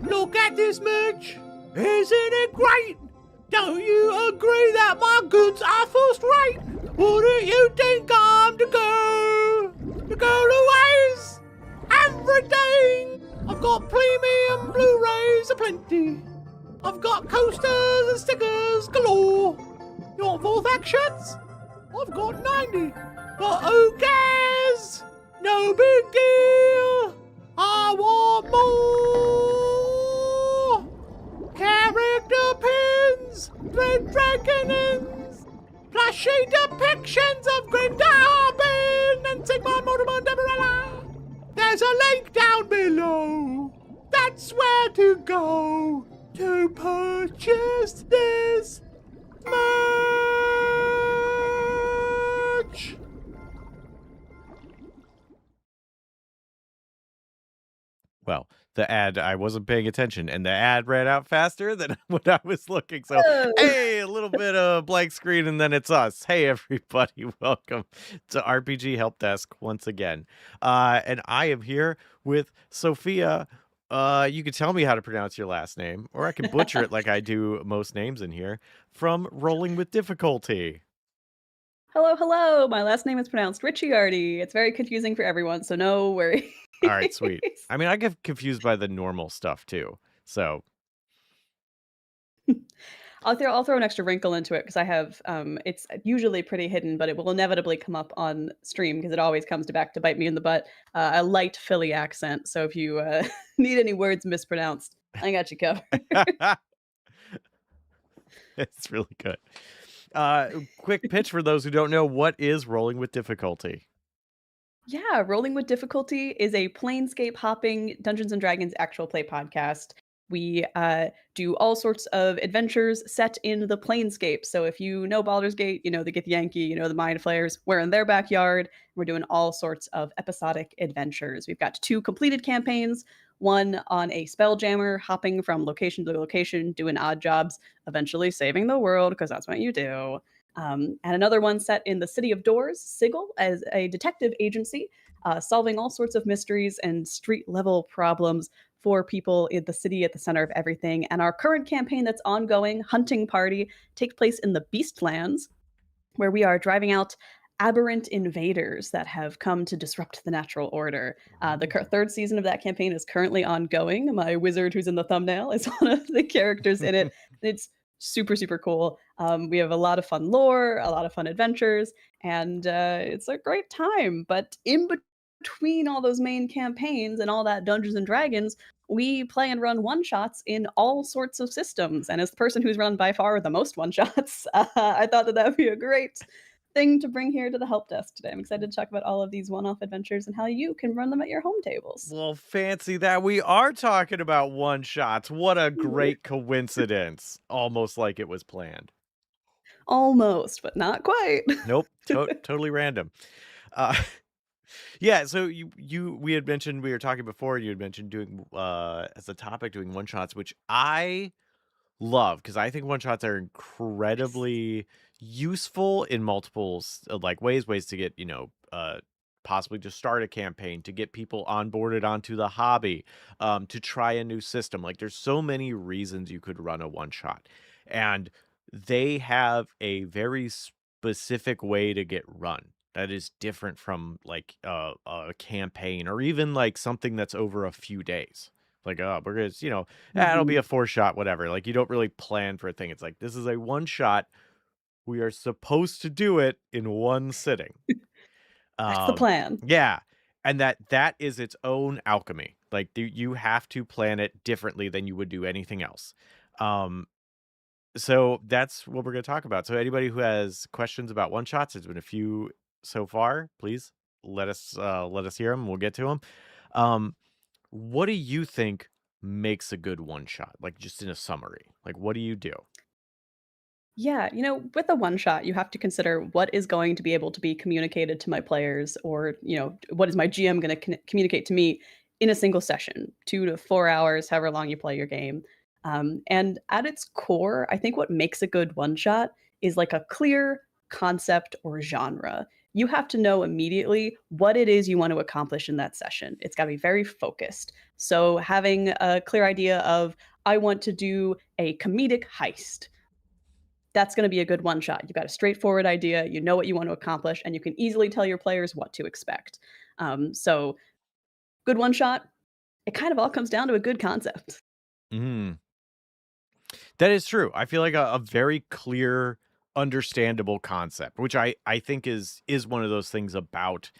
Look at this merch. Isn't it great? Don't you agree that my goods are first rate? Wouldn't you think I'm the girl? The girl who has everything. I've got premium Blu-rays aplenty. I've got coasters and stickers galore. You want 4 factions? I've got 90. But who cares? No big deal. I want more. Character pins, red dragonins, flashy depictions of Grindelwald and Sigmund Mortimer Deborah. There's a link down below. That's where to go to purchase this merch. Well, the ad, I wasn't paying attention, and the ad ran out faster than what I was looking. So, hey, a little bit of blank screen, and then it's us. Hey, everybody, welcome to RPG Help Desk once again. And I am here with Sophia. You can tell me how to pronounce your last name, or I can butcher it like I do most names in here, from Rolling with Difficulty. Hello, hello. My last name is pronounced Ricciardi. It's very confusing for everyone, so no worries. All right, sweet. I mean, I get confused by the normal stuff too. So I'll throw an extra wrinkle into it because I have it's usually pretty hidden, but it will inevitably come up on stream because it always comes back to bite me in the butt. A light Philly accent. So if you need any words mispronounced, I got you covered. it's really good. Quick pitch for those who don't know, what is Rolling with Difficulty? Yeah, Rolling with Difficulty is a planescape hopping Dungeons and Dragons actual play podcast. We do all sorts of adventures set in the planescape. So if you know Baldur's Gate, you know the Githyanki, you know the Mind Flayers, we're in their backyard. We're doing all sorts of episodic adventures. We've got 2 completed campaigns, one on a spelljammer hopping from location to location, doing odd jobs, eventually saving the world, because that's what you do. And another one set in the City of Doors, Sigil, as a detective agency, solving all sorts of mysteries and street level problems for people in the city at the center of everything. And our current campaign that's ongoing, Hunting Party, takes place in the Beastlands, where we are driving out aberrant invaders that have come to disrupt the natural order. The 3rd season of that campaign is currently ongoing. My wizard, who's in the thumbnail, is one of the characters in it. It's super, super cool. We have a lot of fun lore, a lot of fun adventures, and it's a great time. But in between all those main campaigns and all that Dungeons and Dragons, we play and run one-shots in all sorts of systems. And as the person who's run by far the most one-shots, I thought that would be a great thing to bring here to the help desk today. I'm excited to talk about all of these one-off adventures and how you can run them at your home tables. Well, fancy that we are talking about one-shots. What a great coincidence. Almost like it was planned. Almost, but not quite. Nope, totally random. Yeah, so we had mentioned, we were talking before, you had mentioned doing as a topic doing one-shots, which I love because I think one-shots are incredibly useful in multiple like ways to get, possibly to start a campaign, to get people onboarded onto the hobby, to try a new system. Like there's so many reasons you could run a one-shot, and they have a very specific way to get run that is different from like a campaign or even like something that's over a few days. Like, oh, we're gonna, it'll be a 4-shot, whatever. Like, you don't really plan for a thing. It's like, this is a 1-shot. We are supposed to do it in one sitting. That's the plan. Yeah. And that is its own alchemy. Like, you have to plan it differently than you would do anything else. So that's what we're going to talk about. So anybody who has questions about one-shots, there's been a few so far, please let us hear them. We'll get to them. What do you think makes a good one-shot? Like, just in a summary, like, what do you do? Yeah, with a one shot, you have to consider what is going to be able to be communicated to my players, or, what is my GM going to communicate to me in a single session, 2 to 4 hours, however long you play your game. And at its core, I think what makes a good one shot is like a clear concept or genre. you have to know immediately what it is you want to accomplish in that session. It's got to be very focused. So having a clear idea of, I want to do a comedic heist. That's going to be a good one shot. You've got a straightforward idea, you know what you want to accomplish, and you can easily tell your players what to expect. So good one shot, it kind of all comes down to a good concept. Mm. That is true. I feel like a very clear, understandable concept, which I think is one of those things about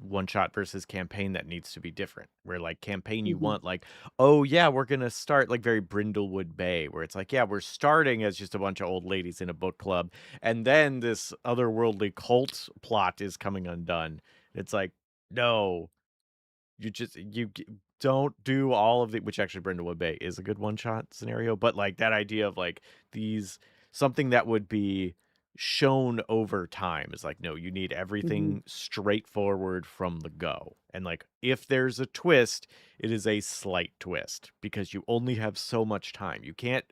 one shot versus campaign that needs to be different. Where like campaign you Mhm. want like, oh yeah, we're gonna start like very Brindlewood Bay, where it's like, yeah, we're starting as just a bunch of old ladies in a book club, and then this otherworldly cult plot is coming undone. It's like, no, don't do all of the, which actually Brindlewood Bay is a good one shot scenario, but like that idea of like these something that would be shown over time is like, no, you need Mhm. everything straightforward from the go. And like if there's a twist, it is a slight twist because you only have so much time. You can't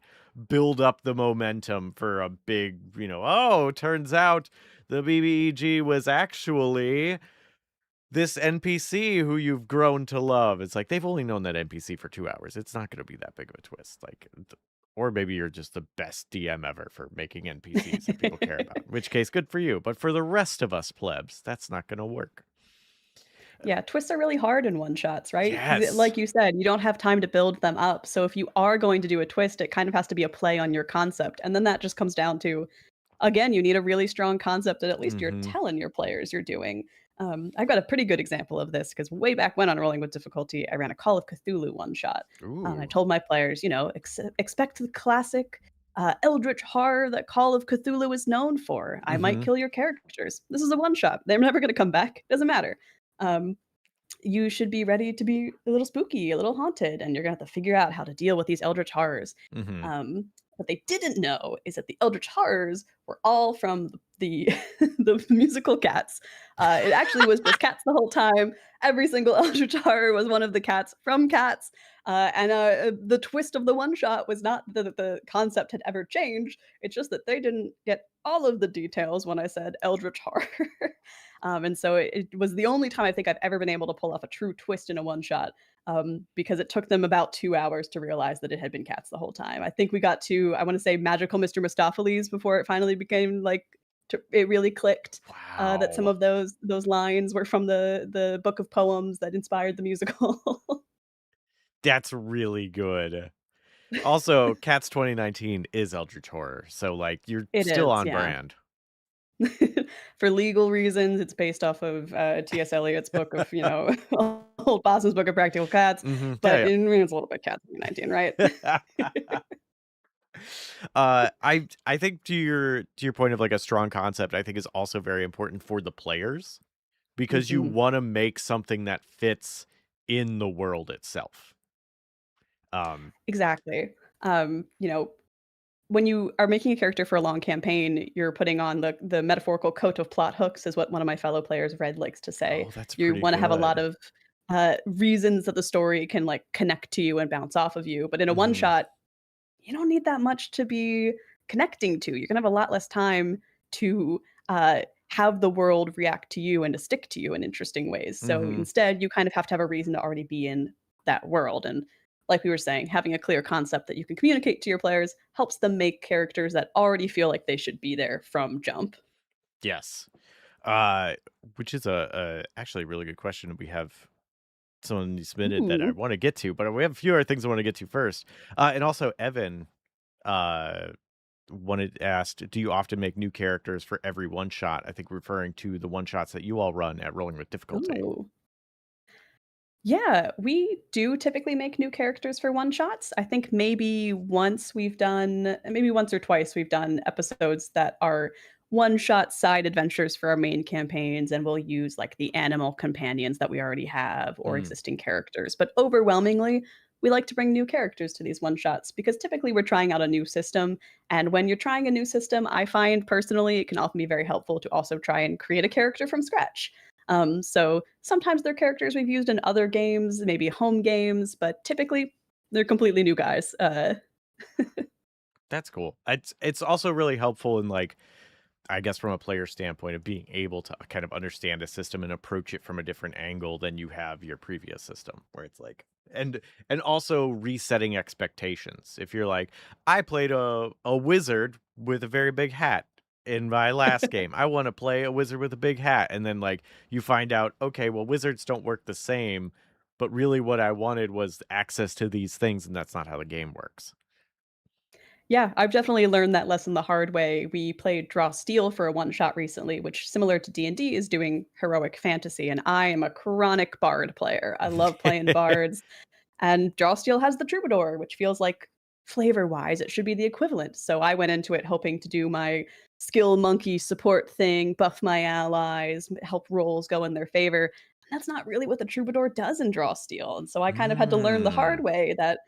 build up the momentum for a big, oh, turns out the BBEG was actually this NPC who you've grown to love. It's like they've only known that NPC for 2 hours. It's not going to be that big of a twist. Like, or maybe you're just the best DM ever for making NPCs that people care about. In which case, good for you. But for the rest of us plebs, that's not going to work. Yeah, twists are really hard in one shots, right? Because, Yes. like you said, you don't have time to build them up. So if you are going to do a twist, it kind of has to be a play on your concept. And then that just comes down to, again, you need a really strong concept that at least you're Mm-hmm. telling your players you're doing. I've got a pretty good example of this because way back when on Rolling with Difficulty, I ran a Call of Cthulhu one shot. I Ooh. told my players, expect the classic eldritch horror that Call of Cthulhu is known for. I might Mm-hmm. kill your characters. This is a one shot. They're never going to come back. Doesn't matter. Um, you should be ready to be a little spooky, a little haunted, and you're gonna have to figure out how to deal with these eldritch horrors. Mm-hmm. What they didn't know is that the eldritch horrors were all from the the musical Cats. It actually was just Cats the whole time. Every single eldritch horror was one of the cats from Cats. And the twist of the one shot was not that the concept had ever changed. It's just that they didn't get all of the details when I said eldritch horror. And so it was the only time I think I've ever been able to pull off a true twist in a one shot, because it took them about 2 hours to realize that it had been cats the whole time. I think we got to, I want to say, magical Mr. Mistopheles before it finally became like, it really clicked that some Wow. of those lines were from the book of poems that inspired the musical. That's really good. Also, Cats 2019 is Eldritch Horror, so like you're It still is, on yeah. brand. For legal reasons, it's based off of T.S. Eliot's book of, Old Boston's Book of Practical Cats, Mm-hmm. but Yeah, it's a little bit Cat 2019, right? yeah. I think to your point of like a strong concept, I think is also very important for the players because you Mhm. want to make something that fits in the world itself. Um, Exactly. When you are making a character for a long campaign, you're putting on the metaphorical coat of plot hooks, is what one of my fellow players, Red, likes to say. oh, that's You pretty want to have a lot good. of reasons that the story can like connect to you and bounce off of you. But in a one Hmm. shot, you don't need that much to be connecting to. You're gonna have a lot less time to have the world react to you and to stick to you in interesting ways. So Hmm. instead, you kind of have to have a reason to already be in that world. And like we were saying, having a clear concept that you can communicate to your players helps them make characters that already feel like they should be there from jump. Yes. Uh, which is a actually a really good question. We have someone submitted that I Ooh. want to get to, but we have a few other things I want to get to first. And also Evan uh wanted asked, do you often make new characters for every one shot? I think referring to the one shots that you all run at Rolling with Difficulty. Ooh. Yeah, we do typically make new characters for one shots. I think maybe once or twice we've done episodes that are one shot side adventures for our main campaigns, and we'll use like the animal companions that we already have or Mm, existing characters. But overwhelmingly, we like to bring new characters to these one shots because typically we're trying out a new system. And when you're trying a new system, I find personally it can often be very helpful to also try and create a character from scratch. So sometimes they're characters we've used in other games, maybe home games, but typically they're completely new guys. that's cool. It's also really helpful in like I guess from a player standpoint of being able to kind of understand a system and approach it from a different angle than you have your previous system, where it's like, and also resetting expectations. If you're like, I played a wizard with a very big hat in my last game, I want to play a wizard with a big hat, and then like you find out, okay, well, wizards don't work the same, but really what I wanted was access to these things, and that's not how the game works. Yeah, I've definitely learned that lesson the hard way. We played Draw Steel for a one shot recently, which similar to D&D is doing heroic fantasy, and I am a chronic bard player. I love playing bards, and Draw Steel has the troubadour, which feels like flavor-wise it should be the equivalent. So I went into it hoping to do my skill monkey support thing, buff my allies, help rolls go in their favor. And that's not really what the troubadour does in Draw Steel. And so I kind of had to learn the Mm, hard way that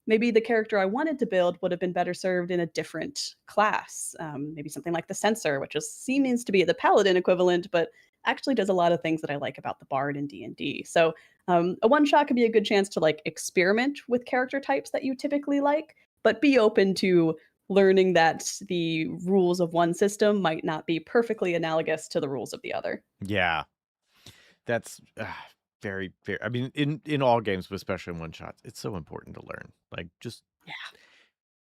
maybe the character I wanted to build would have been better served in a different class. Maybe something like the censor, which just seems to be the paladin equivalent, but actually does a lot of things that I like about the bard in D&D. So a one shot could be a good chance to like experiment with character types that you typically like, but be open to learning that the rules of one system might not be perfectly analogous to the rules of the other. yeah, that's very, very. I mean, in all games, but especially in one shots, it's so important to learn. Like, just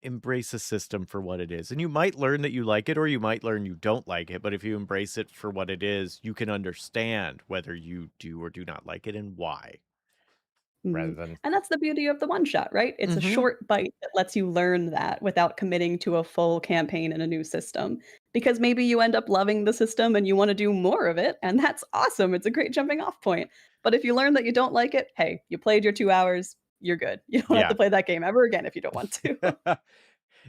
embrace a system for what it is. And you might learn that you like it, or you might learn you don't like it. But if you embrace it for what it is, you can understand whether you do or do not like it and why, rather Mhm. than, And that's the beauty of the one shot, right? It's a hmm, short bite that lets you learn that without committing to a full campaign in a new system. Because maybe you end up loving the system and you want to do more of it, and that's awesome. It's a great jumping off point. But if you learn that you don't like it, hey, you played your 2 hours, you're good. You don't have yeah. to play that game ever again if you don't want to.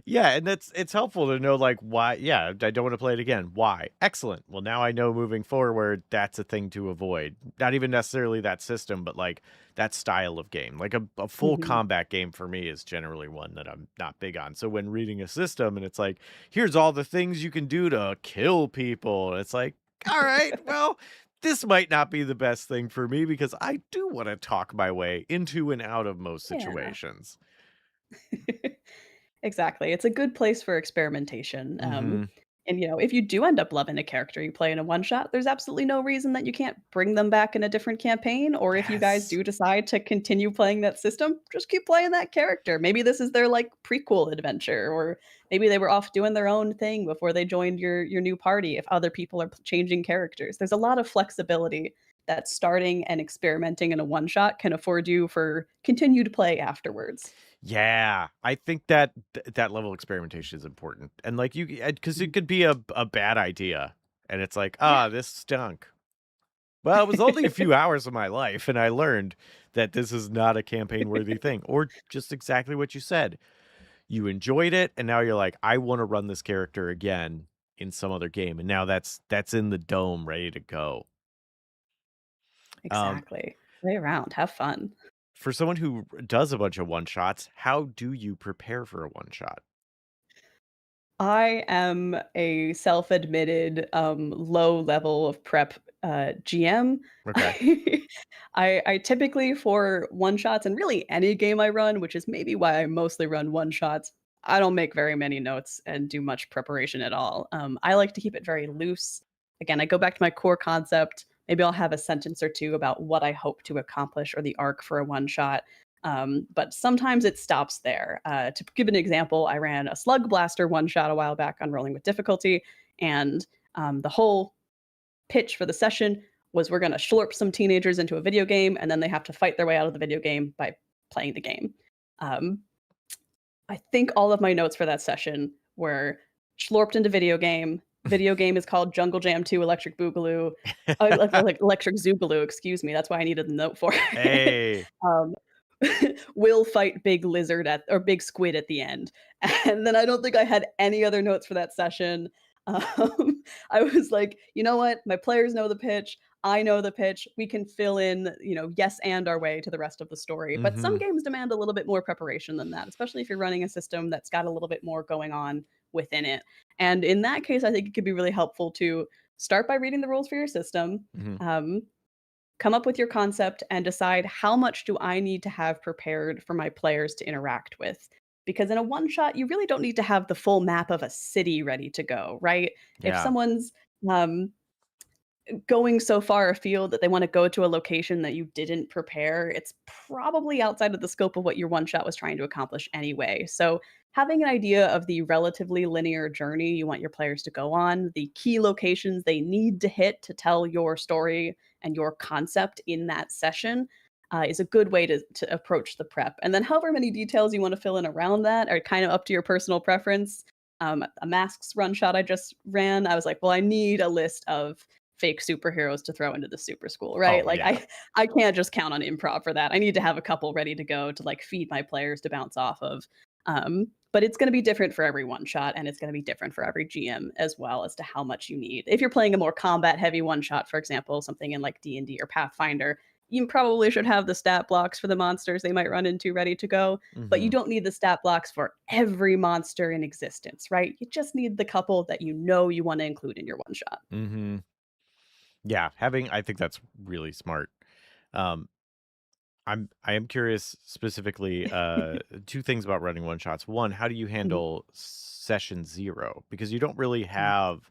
Yeah, and it's helpful to know like why. Yeah, I don't want to play it again. Why? Excellent. Well, now I know moving forward that's a thing to avoid. Not even necessarily that system, but like that style of game. Like a full Mhm. combat game for me is generally one that I'm not big on. So when reading a system and it's like, here's all the things you can do to kill people, it's like, all right, well, this might not be the best thing for me because I do want to talk my way into and out of most Yeah. situations. Exactly. It's a good place for experimentation. Hmm. And if you do end up loving a character you play in a one shot, there's absolutely no reason that you can't bring them back in a different campaign. Or if you guys Yes. do decide to continue playing that system, just keep playing that character. Maybe this is their like prequel adventure, or maybe they were off doing their own thing before they joined your new party. If other people are changing characters, there's a lot of flexibility that starting and experimenting in a one shot can afford you for continued play afterwards. Yeah, I think that that level of experimentation is important, and like you, because it Mhm. could be a bad idea, and it's like, Yeah. ah, this stunk. Well, it was only a few hours of my life, and I learned that this is not a campaign worthy thing, or just exactly what you said. You enjoyed it, and now you're like, I want to run this character again in some other game, and now that's in the dome, ready to go. Um, Exactly. Play around, have fun. for someone who does a bunch of one shots, how do you prepare for a one shot? I am a self-admitted, low level of prep, GM. Okay. I typically for one-shots and really any game I run, which is maybe why I mostly run one-shots, I don't make very many notes and do much preparation at all. I like to keep it very loose. Again, I go back to my core concept. Maybe I'll have a sentence or 2 about what I hope to accomplish or the arc for a one-shot. But sometimes it stops there. To give an example, I ran a Slug Blaster one shot a while back on Rolling with Difficulty, and the whole pitch for the session was we're going to schlorp some teenagers into a video game, and then they have to fight their way out of the video game by playing the game. Um, I think all of my notes for that session were schlorped into video game. Video game is called Jungle Jam 2 Electric Boogaloo. Like Electric Zoogaloo, excuse me. That's why I needed the note for it. Hey. um, will fight big lizard at or big squid at the end. And then I don't think I had any other notes for that session. I was like, you know what? My players know the pitch. I know the pitch. We can fill in, yes and our way to the rest of the story. But some Mhm. games demand a little bit more preparation than that, especially if you're running a system that's got a little bit more going on within it. And in that case, I think it could be really helpful to start by reading the rules for your system. Mhm. Um, Come up with your concept and decide how much do I need to have prepared for my players to interact with. because in a one shot, you really don't need to have the full map of a city ready to go, right? If Yeah. someone's um, going so far afield that they want to go to a location that you didn't prepare, it's probably outside of the scope of what your one shot was trying to accomplish anyway. So, having an idea of the relatively linear journey you want your players to go on, the key locations they need to hit to tell your story and your concept in that session. Is a good way to approach the prep. And then, however many details you want to fill in around that are kind of up to your personal preference. A masks run shot I just ran, I was like, well, I need a list of fake superheroes to throw into the super school, right? Oh Like yeah. I can't just count on improv for that. I need to have a couple ready to go to like feed my players to bounce off of. But it's going to be different for every one shot, and it's going to be different for every GM as well as to how much you need. If you're playing a more combat heavy one shot, for example, something in like D&D or Pathfinder, you probably should have the stat blocks for the monsters they might run into ready to go, but you Hmm. don't need the stat blocks for every monster in existence, right? You just need the couple that you know you want to include in your one shot. Hmm. Yeah, I think that's really smart. Um, I am curious specifically two things about running one shots. One, how do you Mhm. handle session zero? Because you don't really have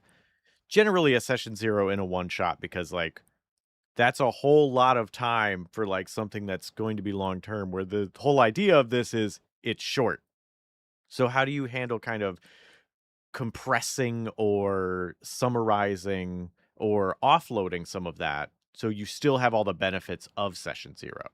generally a session zero in a one shot because like that's a whole lot of time for like something that's going to be long term where the whole idea of this is it's short. So how do you handle kind of compressing or summarizing or offloading some of that so you still have all the benefits of session zero?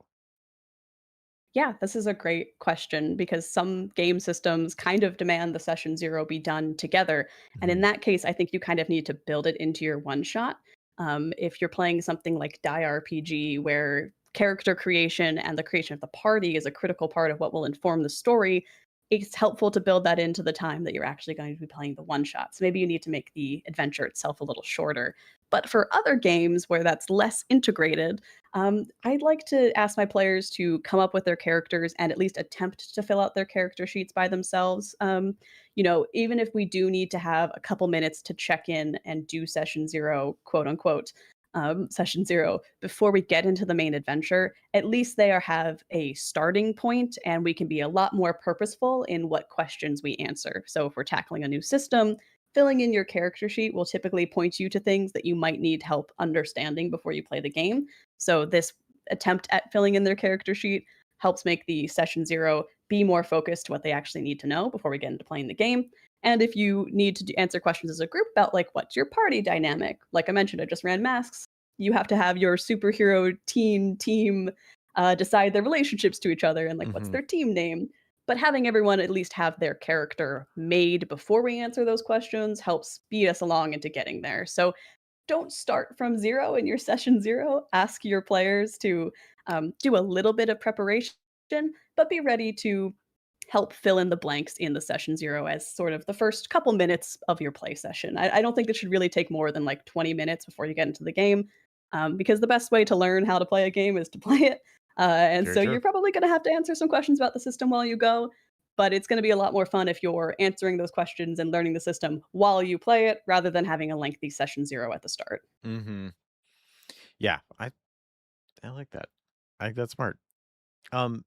Yeah, this is a great question because some game systems kind of demand the session zero be done together. And in Mhm. that case, I think you kind of need to build it into your one shot. If you're playing something like Die RPG, where character creation and the creation of the party is a critical part of what will inform the story, it's helpful to build that into the time that you're actually going to be playing the one shot. So maybe you need to make the adventure itself a little shorter. But for other games where that's less integrated, I'd like to ask my players to come up with their characters and at least attempt to fill out their character sheets by themselves. Even if we do need to have a couple minutes to check in and do session zero, quote unquote, session zero before we get into the main adventure, at least have a starting point and we can be a lot more purposeful in what questions we answer. So if we're tackling a new system, filling in your character sheet will typically point you to things that you might need help understanding before you play the game. So this attempt at filling in their character sheet helps make the session zero be more focused to what they actually need to know before we get into playing the game. And if you need to answer questions as a group about like what's your party dynamic, like I mentioned, I just ran masks. You have to have your superhero team decide their relationships to each other and like what's Mhm. their team name. But having everyone at least have their character made before we answer those questions helps speed us along into getting there. So don't start from zero in your session zero. Ask your players to do a little bit of preparation, but be ready to help fill in the blanks in the session zero as sort of the first couple minutes of your play session. I don't think it should really take more than like 20 minutes before you get into the game, because the best way to learn how to play a game is to play it. And Very so true. you're probably going to have to answer some questions about the system while you go. But it's going to be a lot more fun if you're answering those questions and learning the system while you play it rather than having a lengthy session zero at the start. Mhm. Yeah, I like that. I think that's smart. Um,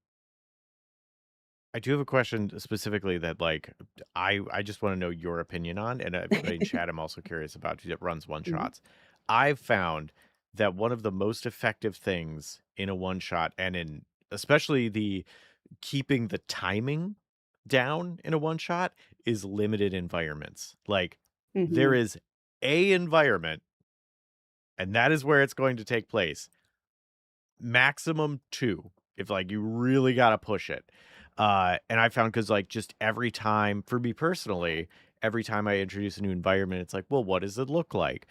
I do have a question specifically that like I just want to know your opinion on, and everybody in chat I'm also curious about who that runs one Mhm. shots. I've found that one of the most effective things in a one shot, and in especially the keeping the timing down in a one shot, is limited environments. Like there Mhm. is a environment, and that is where it's going to take place. Maximum 2 if, like, you really gotta push it. And I found because like, just every time for me personally, every time I introduce a new environment, it's like, "Well, what does it look like?"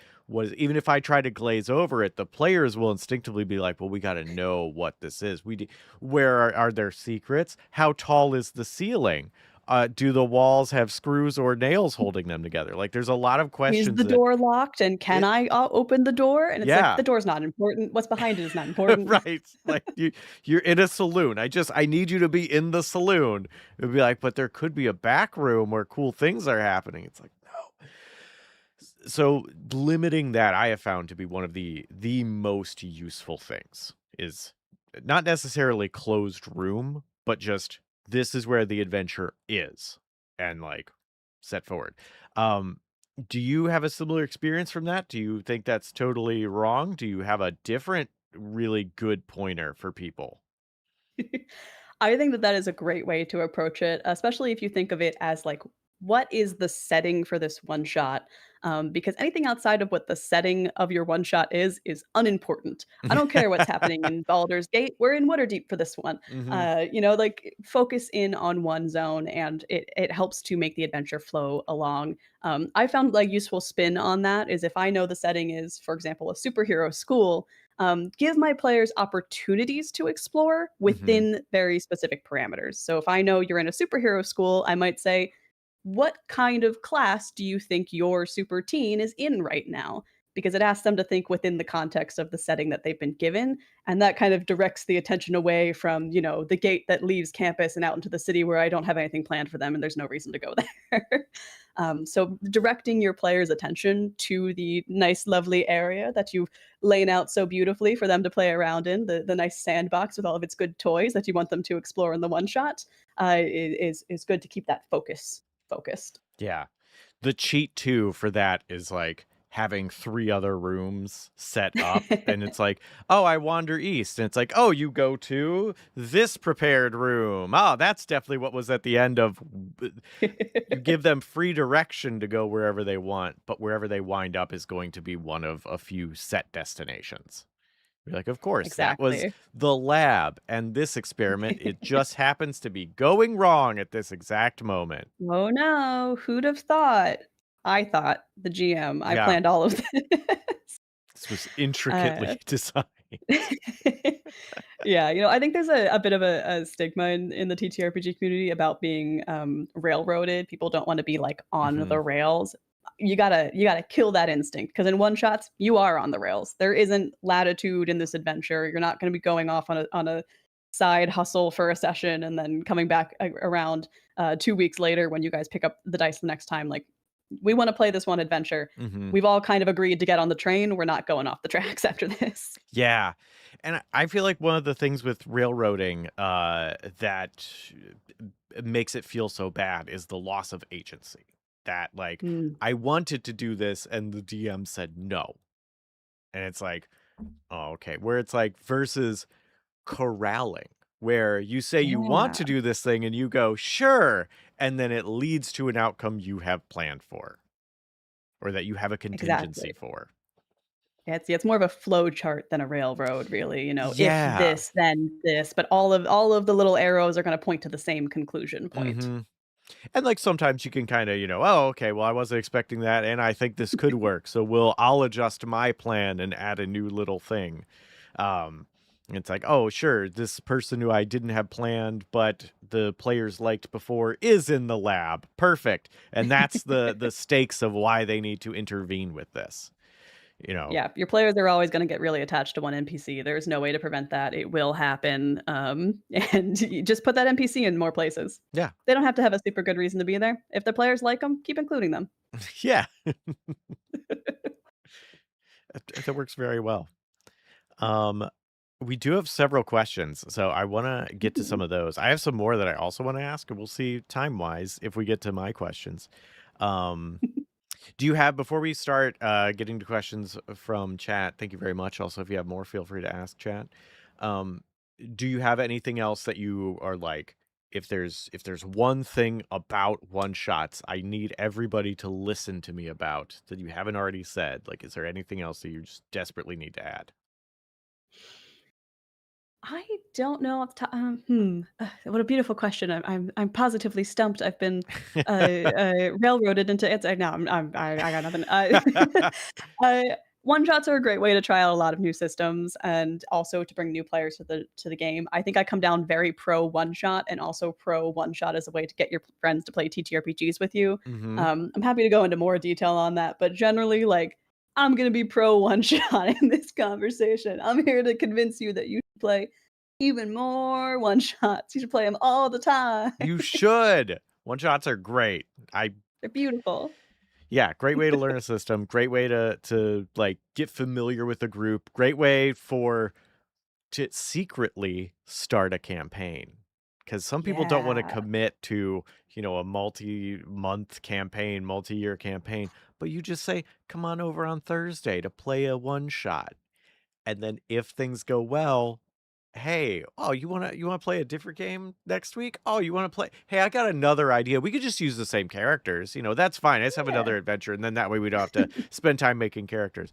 Even if I try to glaze over it, the players will instinctively be like, "Well, we gotta know what this is. Where are there secrets? How tall is the ceiling? Do the walls have screws or nails holding them together?" Like, there's a lot of Is questions the that door locked, and can it I open the door? And it's like, Yeah. the door's not important. What's behind it is not important. Right. Like you're in a saloon. I need you to be in the saloon. It'd be like, but there could be a back room where cool things are happening. It's like, no. So limiting that I have found to be one of the most useful things is not necessarily closed room, but just this is where the adventure is, and like set forward. Um, do you have a similar experience from that? Do you think that's totally wrong? Do you have a different really good pointer for people? I think that that is a great way to approach it, especially if you think of it as like, what is the setting for this one shot? Because anything outside of what the setting of your one shot is unimportant. I don't care what's happening in Baldur's Gate. We're in Waterdeep for this one. Hmm. Like focus in on one zone, and it helps to make the adventure flow along. I found like useful spin on that is if I know the setting is, for example, a superhero school, give my players opportunities to explore Hmm. within very specific parameters. So if I know you're in a superhero school, I might say, what kind of class do you think your super teen is in right now? Because it asks them to think within the context of the setting that they've been given. And that kind of directs the attention away from, the gate that leaves campus and out into the city where I don't have anything planned for them and there's no reason to go there. So directing your players' attention to the nice, lovely area that you've laid out so beautifully for them to play around in, the nice sandbox with all of its good toys that you want them to explore in the one shot, is good to keep that focused. Yeah. The cheat too for that is like having 3 other rooms set up, and it's like, "Oh, I wander east." And it's like, "Oh, you go to this prepared room. Oh, that's definitely what was at the end of you give them free direction to go wherever they want, but wherever they wind up is going to be one of a few set destinations. You're like, "Of course, that was Exactly. the lab, and this experiment, it just happens to be going wrong at this exact moment." Oh, no, who'd have thought? I thought, the GM, I Yeah, planned all of this. this was intricately Uh designed. Yeah, I think there's a bit of a stigma in the TTRPG community about being, railroaded. People don't wanna be, like, on the Mhm. rails. You gotta kill that instinct because in one shots, you are on the rails. There isn't latitude in this adventure. You're not gonna be going off on a side hustle for a session and then coming back around, 2 weeks later when you guys pick up the dice the next time, like, "We wanna play this one adventure. Mhm. We've all kind of agreed to get on the train. We're not going off the tracks after this." Yeah, and I feel like one of the things with railroading, that makes it feel so bad is the loss of agency. That, like, Mm. I wanted to do this and the DM said no, and it's like, "Oh, okay." Where it's like versus corralling, where you say you want Yeah, to do this thing and you go, "Sure," and then it leads to an outcome you have planned for or that you have a exactly. contingency for. Yeah, it's more of a flow chart than a railroad, really, if Yeah. this, then this, but all of the little arrows are gonna point to the same conclusion point. Mhm. And, like, sometimes you can kinda, "Oh, okay, well, I wasn't expecting that, and I think this could work, so I'll adjust my plan and add a new little thing." It's like, "Oh, sure, this person who I didn't have planned, but the players liked before is in the lab. Perfect." And that's the stakes of why they need to intervene with this, you know? Yeah, your players are always gonna get really attached to one NPC, there's no way to prevent that, it will happen, and you just put that NPC in more places. Yeah. They don't have to have a super good reason to be there. If the players like them, keep including them. Yeah. That works very well. Um, we do have several questions, so I want to get to Ooh. some of those. I have some more that I also want to ask, and we'll see time wise if we get to my questions. Um, do you have before we start getting to questions from chat? Thank you very much. Also, if you have more, feel free to ask chat. Um, do you have anything else that you are like? If there's one thing about one shots I need everybody to listen to me about that you haven't already said, like, is there anything else that you just desperately need to add? I don't know off the top what a beautiful question. I'm positively stumped. I've been, railroaded into answer no, I got nothing. Uh, one shots are a great way to try out a lot of new systems and also to bring new players to the game. I think I come down very pro one shot and also pro one shot as a way to get your friends to play TTRPGs with you. Mhm. I'm happy to go into more detail on that, but generally, like, I'm gonna be pro one shot in this conversation. I'm here to convince you that you should play even more one shots. You should play them all the time. You should. One shots are great. I They're beautiful. Yeah, great way to learn a system, great way to like get familiar with a group, great way for to secretly start a campaign. because some people don't want to Yeah. commit to, a multi-month campaign, multi-year campaign, but you just say, come on over on Thursday to play a one shot. And then if things go well, hey, oh, you wanna play a different game next week? Oh, you wanna play? Hey, I got another idea. We could just use the same characters. That's fine. I just have Yeah. another adventure, and then that way we don't have to spend time making characters.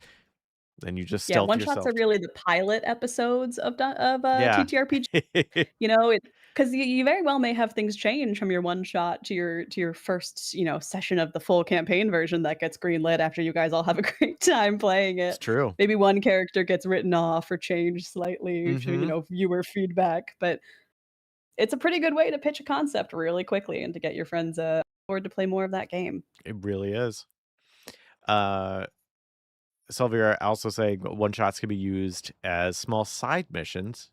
Then you just Yeah, stealth one shots yourself. are really the pilot episodes of Yeah. TTRPG. You know, it 'cause you very well may have things change from your one shot to your first, session of the full campaign version that gets greenlit after you guys all have a great time playing It's it. true. Maybe one character gets written off or changed slightly to, Mhm. viewer feedback, but it's a pretty good way to pitch a concept really quickly and to get your friends, board to play more of that game. It really is. Uh, Sylvia also saying one shots can be used as small side missions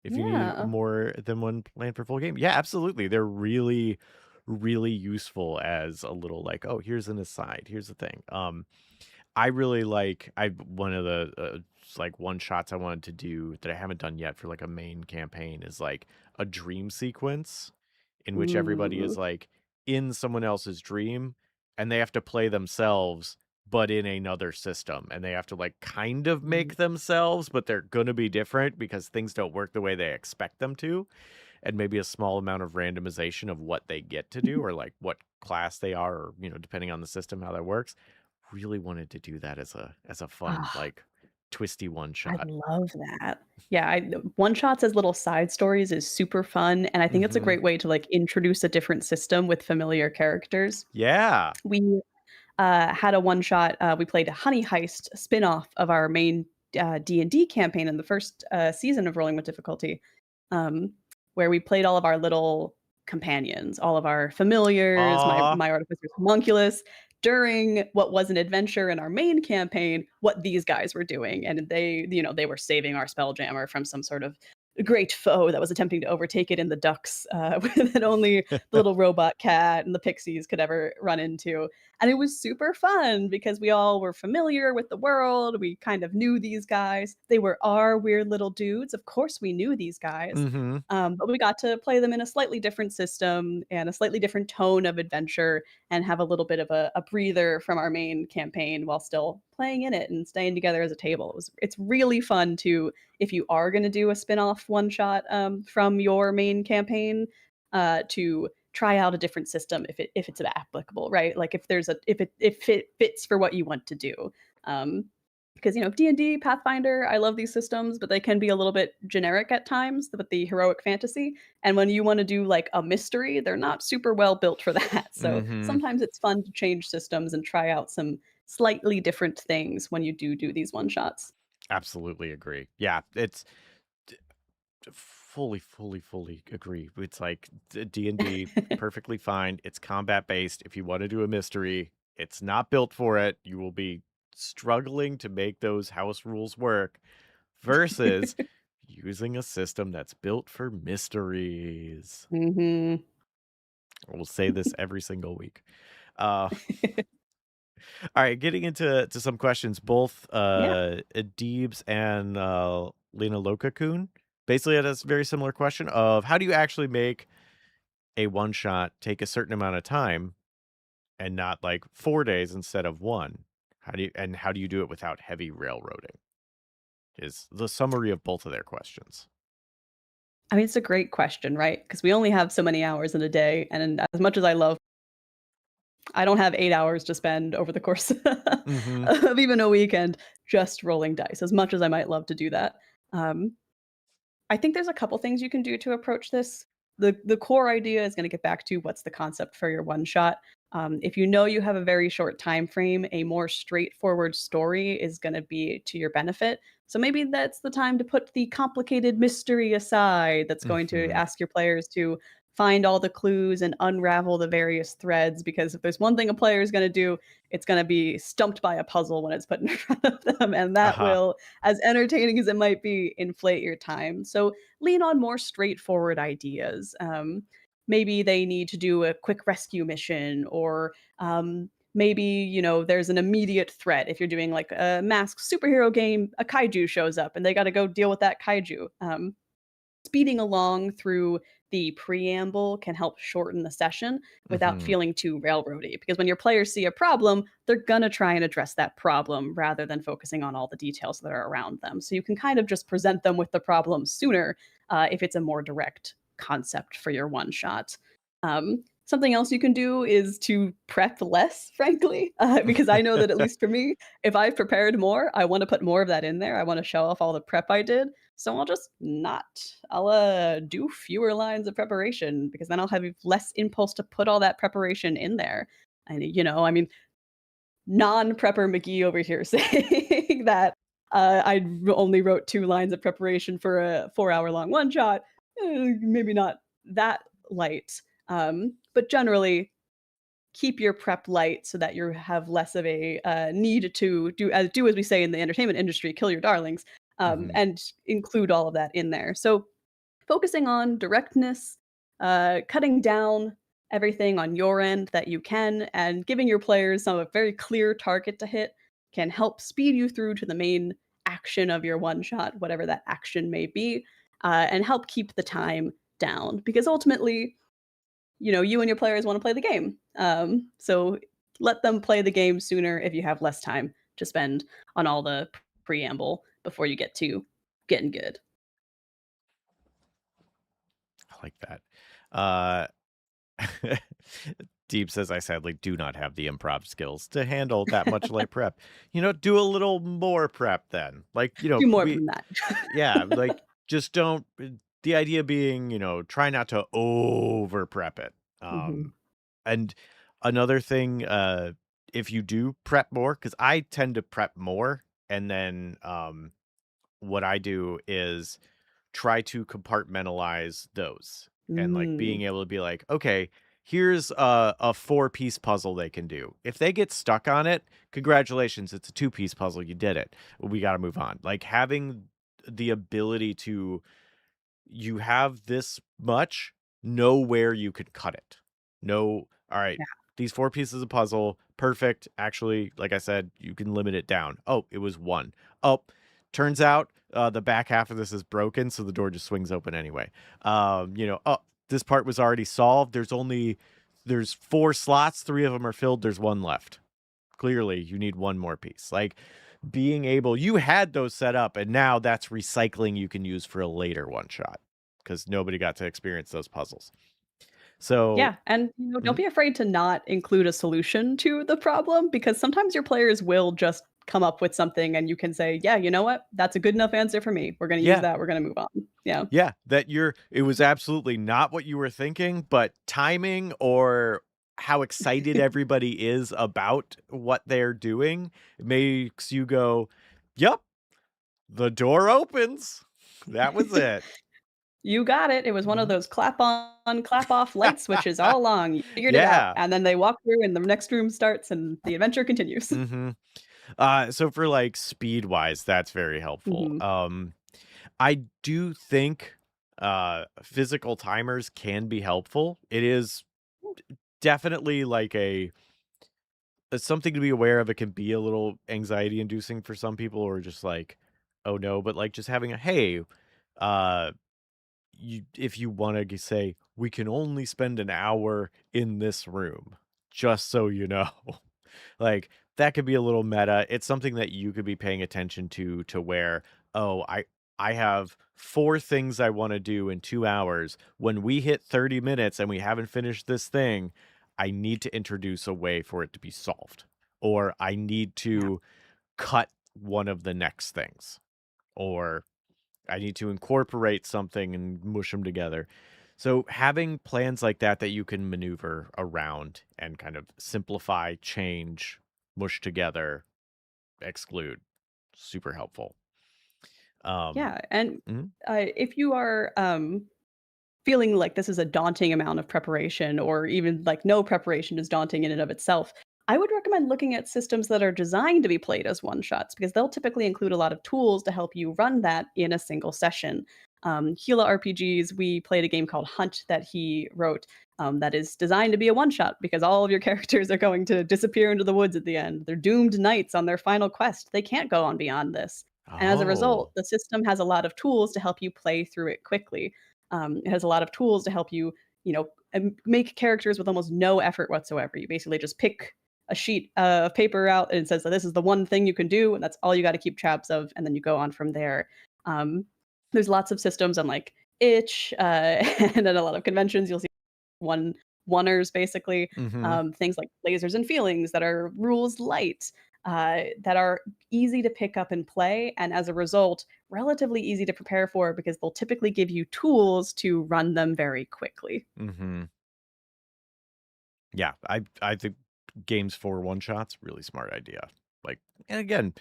if you need Yeah. more than one plan for full game. Yeah, absolutely. They're really, really useful as a little like, oh, here's an aside. Here's the thing. I really like I one of the like one shots I wanted to do that I haven't done yet for like a main campaign is like a dream sequence in which everybody is Ooh. like in someone else's dream and they have to play themselves but in another system and they have to like kind of Mm. make themselves but they're going to be different because things don't work the way they expect them to, and maybe a small amount of randomization of what they get to do or like what class they are, or depending on the system how that works. Really wanted to do that as a fun Ah. like twisty one I shot. love that. Yeah, one shots as little side stories is super fun, and I think it's a Mhm. great way to, like, introduce a different system with familiar characters. Yeah. We, had a one shot, we played a Honey Heist spin-off of our main, D&D campaign in the first, season of Rolling with Difficulty, um, where we played all of our little companions, all of our familiars, Aw. my artificer's homunculus, during what was an adventure in our main campaign, what these guys were doing, and they were saving our spelljammer from some sort of great foe that was attempting to overtake it in the ducks, that only the little robot cat and the pixies could ever run into. And it was super fun because we all were familiar with the world. We kind of knew these guys. They were our weird little dudes. Of course, we knew these guys. Mhm. But we got to play them in a slightly different system and a slightly different tone of adventure and have a little bit of a breather from our main campaign while still playing in it and staying together as a table. It's really fun to, if you are going to do a spin-off one shot from your main campaign, to try out a different system if it's applicable, right? Like if it fits for what you want to do. Um, because D&D, Pathfinder, I love these systems, but they can be a little bit generic at times with the heroic fantasy. And when you want to do like a mystery, they're not super well built for that. So Mhm. sometimes it's fun to change systems and try out some slightly different things when you do these one shots. Absolutely agree. Yeah, it's fully, fully, fully agree. It's like D&D, perfectly fine. It's combat based. If you want to do a mystery, it's not built for it. You will be struggling to make those house rules work versus using a system that's built for mysteries. Mhm. We'll say this every single week. Uh, all right, getting into some questions. Both Yeah. Deebs and Lena Lokakun basically had a very similar question of how do you actually make a one shot take a certain amount of time and not like 4 days instead of one? How do you do it without heavy railroading? Is the summary of both of their questions. I mean, it's a great question, right? Because we only have so many hours in a day, and as much as I don't have 8 hours to spend over the course Mm-hmm. of even a weekend just rolling dice, as much as I might love to do that. Um, I think there's a couple things you can do to approach this. The core idea is gonna get back to what's the concept for your one shot. If you know you have a very short time frame, a more straightforward story is gonna be to your benefit. So maybe that's the time to put the complicated mystery aside that's going to Mm-hmm. ask your players to find all the clues and unravel the various threads, because if there's one thing a player is gonna do, it's gonna be stumped by a puzzle when it's put in front of them, and that Uh-huh. will, as entertaining as it might be, inflate your time. So lean on more straightforward ideas. Maybe they need to do a quick rescue mission, or maybe there's an immediate threat. If you're doing like a masked superhero game, a kaiju shows up and they got to go deal with that kaiju. Speeding along through the preamble can help shorten the session without Hmm. feeling too railroady. Because when your players see a problem, they're gonna try and address that problem rather than focusing on all the details that are around them. So you can kind of just present them with the problem sooner if it's a more direct concept for your one shot. Something else you can do is to prep less, frankly, because I know that at least for me, if I've prepared more, I want to put more of that in there. I want to show off all the prep I did. So I'll just not. I'll do fewer lines of preparation because then I'll have less impulse to put all that preparation in there. And I mean, non-prepper McGee over here saying that only wrote 2 lines of preparation for a 4-hour long one shot. Maybe not that light, but generally keep your prep light so that you have less of a need to do as we say in the entertainment industry, kill your darlings, Hmm. and include all of that in there. So focusing on directness, cutting down everything on your end that you can, and giving your players some a very clear target to hit can help speed you through to the main action of your one shot, whatever that action may be, and help keep the time down. Because ultimately, you and your players want to play the game. So let them play the game sooner if you have less time to spend on all the preamble before you get to getting good. I like that. Uh, Deep says, I sadly do not have the improv skills to handle that much light prep. Do a little more prep then. Like, Do more than that. yeah, like just don't. The idea being, try not to over prep it. Mhm. And another thing, if you do prep more, because I tend to prep more, and then what I do is try to compartmentalize those and like Mm. being able to be like, okay, here's a 4-piece puzzle they can do. If they get stuck on it, congratulations, it's a 2-piece puzzle. You did it. We got to move on. Like having the ability to, you have this much, know where you could cut it. Know, all right, Yeah. these 4 pieces of puzzle, perfect. Actually, like I said, you can limit it down. Oh, it was 1. Oh, turns out the back half of this is broken, so the door just swings open anyway. Oh, this part was already solved. There's 4 slots, 3 of them are filled. There's 1 left. Clearly, you need 1 more piece. Like being able, you had those set up, and now that's recycling you can use for a later one shot because nobody got to experience those puzzles. So, Yeah, and, don't mhm, be afraid to not include a solution to the problem because sometimes your players will just come up with something and you can say, "Yeah, you know what? That's a good enough answer for me. We're gonna use yeah, that. We're gonna move on." Yeah. yeah, it was absolutely not what you were thinking, but timing or how excited everybody is about what they're doing makes you go, "Yep, the door opens." That was it. You got it. It was one of Mhm. those clap on, clap off light switches all along. You figured it out. Yeah. And then they walk through and the next room starts and the adventure continues. Mhm. So for like speed wise, that's very helpful. Mhm. I do think physical timers can be helpful. It is definitely like it's something to be aware of. It can be a little anxiety inducing for some people or just like, oh no, but like just having a hey, uh if you want to say we can only spend an hour in this room, just so you know. Like, that could be a little meta. It's something that you could be paying attention to where, oh, I have 4 things I wanna do in 2 hours. When we hit 30 minutes and we haven't finished this thing, I need to introduce a way for it to be solved, or I need Yeah. to cut one of the next things, or I need to incorporate something and mush them together. So having plans like that that you can maneuver around and kind of simplify, change, mush together, exclude, super helpful. Um, Yeah, and, mhm, if you are, feeling like this is a daunting amount of preparation or even, like, no preparation is daunting in and of itself, I would recommend looking at systems that are designed to be played as one-shots because they'll typically include a lot of tools to help you run that in a single session. Gila RPGs, we played a game called Hunt that he wrote, that is designed to be a one-shot because all of your characters are going to disappear into the woods at the end. They're doomed knights on their final quest. They can't go on beyond this. And as a oh, result, the system has a lot of tools to help you play through it quickly. It has a lot of tools to help you, make characters with almost no effort whatsoever. You basically just pick a sheet of paper out and it says that this is the one thing you can do, and that's all you got to keep tabs of, and then you go on from there. Um, there's lots of systems on like itch and at a lot of conventions you'll see one oneers basically, Mm-hmm. things like lasers and feelings that are rules light, that are easy to pick up and play, and as a result relatively easy to prepare for because they'll typically give you tools to run them very quickly. Mm-hmm. Yeah, I think games for one shots, really smart idea. Like, and again,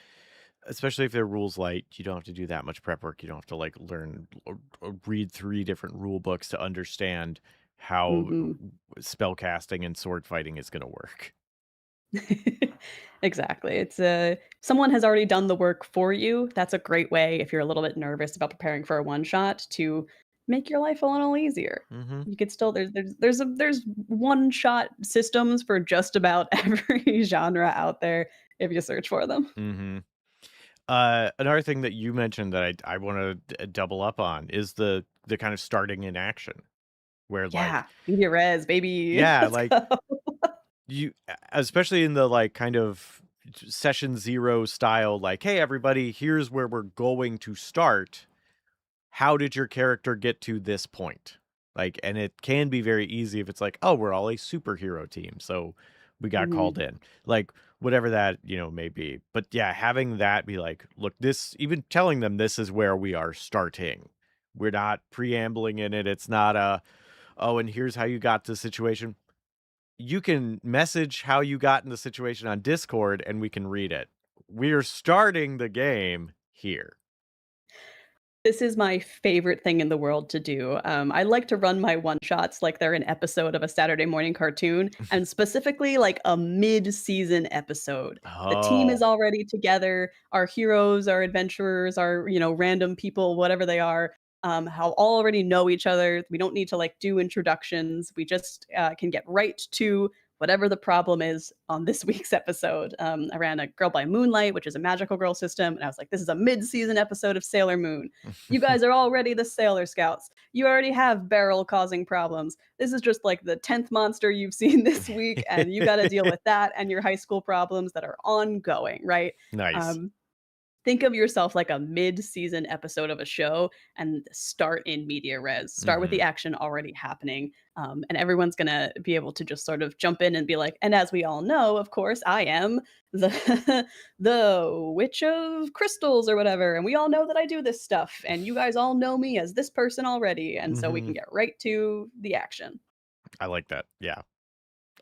especially if they're rules light, you don't have to do that much prep work. You don't have to like learn or read 3 different rule books to understand how Mhm. spell casting and sword fighting is going to work. Exactly. It's someone has already done the work for you. That's a great way if you're a little bit nervous about preparing for a one shot to make your life a little easier. Mm-hmm. You could still there's one shot systems for just about every genre out there if you search for them. Mm-hmm. Another thing that you mentioned that I want to double up on is the kind of starting in action, where like, Yeah, media res, baby. yeah, Let's like go. you, especially in the like kind of session 0 style, like, hey everybody, here's where we're going to start. How did your character get to this point? Like, and it can be very easy if it's like, oh, we're all a superhero team, so we got Mhm. called in, like whatever that may be. But yeah, having that be like, look, this, even telling them this is where we are starting, we're not preambling in it, it's not a, oh, and here's how you got to the situation. You can message how you got in the situation on Discord and we can read it. We're starting the game here. This is my favorite thing in the world to do. I like to run my one shots like they're an episode of a Saturday morning cartoon, and specifically like a mid-season episode. The team is Oh, already together. Our heroes, our adventurers, our random people, whatever they are, how all already know each other. We don't need to like do introductions. We just can get right to whatever the problem is on this week's episode. I ran a Girl by Moonlight, which is a magical girl system, and I was like, this is a mid-season episode of Sailor Moon. You guys are already the Sailor Scouts. You already have Beryl causing problems. This is just like the 10th monster you've seen this week, and you got to deal with that and your high school problems that are ongoing, right? nice. Um, think of yourself like a mid-season episode of a show and start in media res. Start with the Hmm. action already happening, and everyone's gonna be able to just sort of jump in and be like, and as we all know, of course, I am the the witch of crystals or whatever, and we all know that I do this stuff, and you guys all know me as this person already, and so we Hmm. can get right to the action. I like that. Yeah.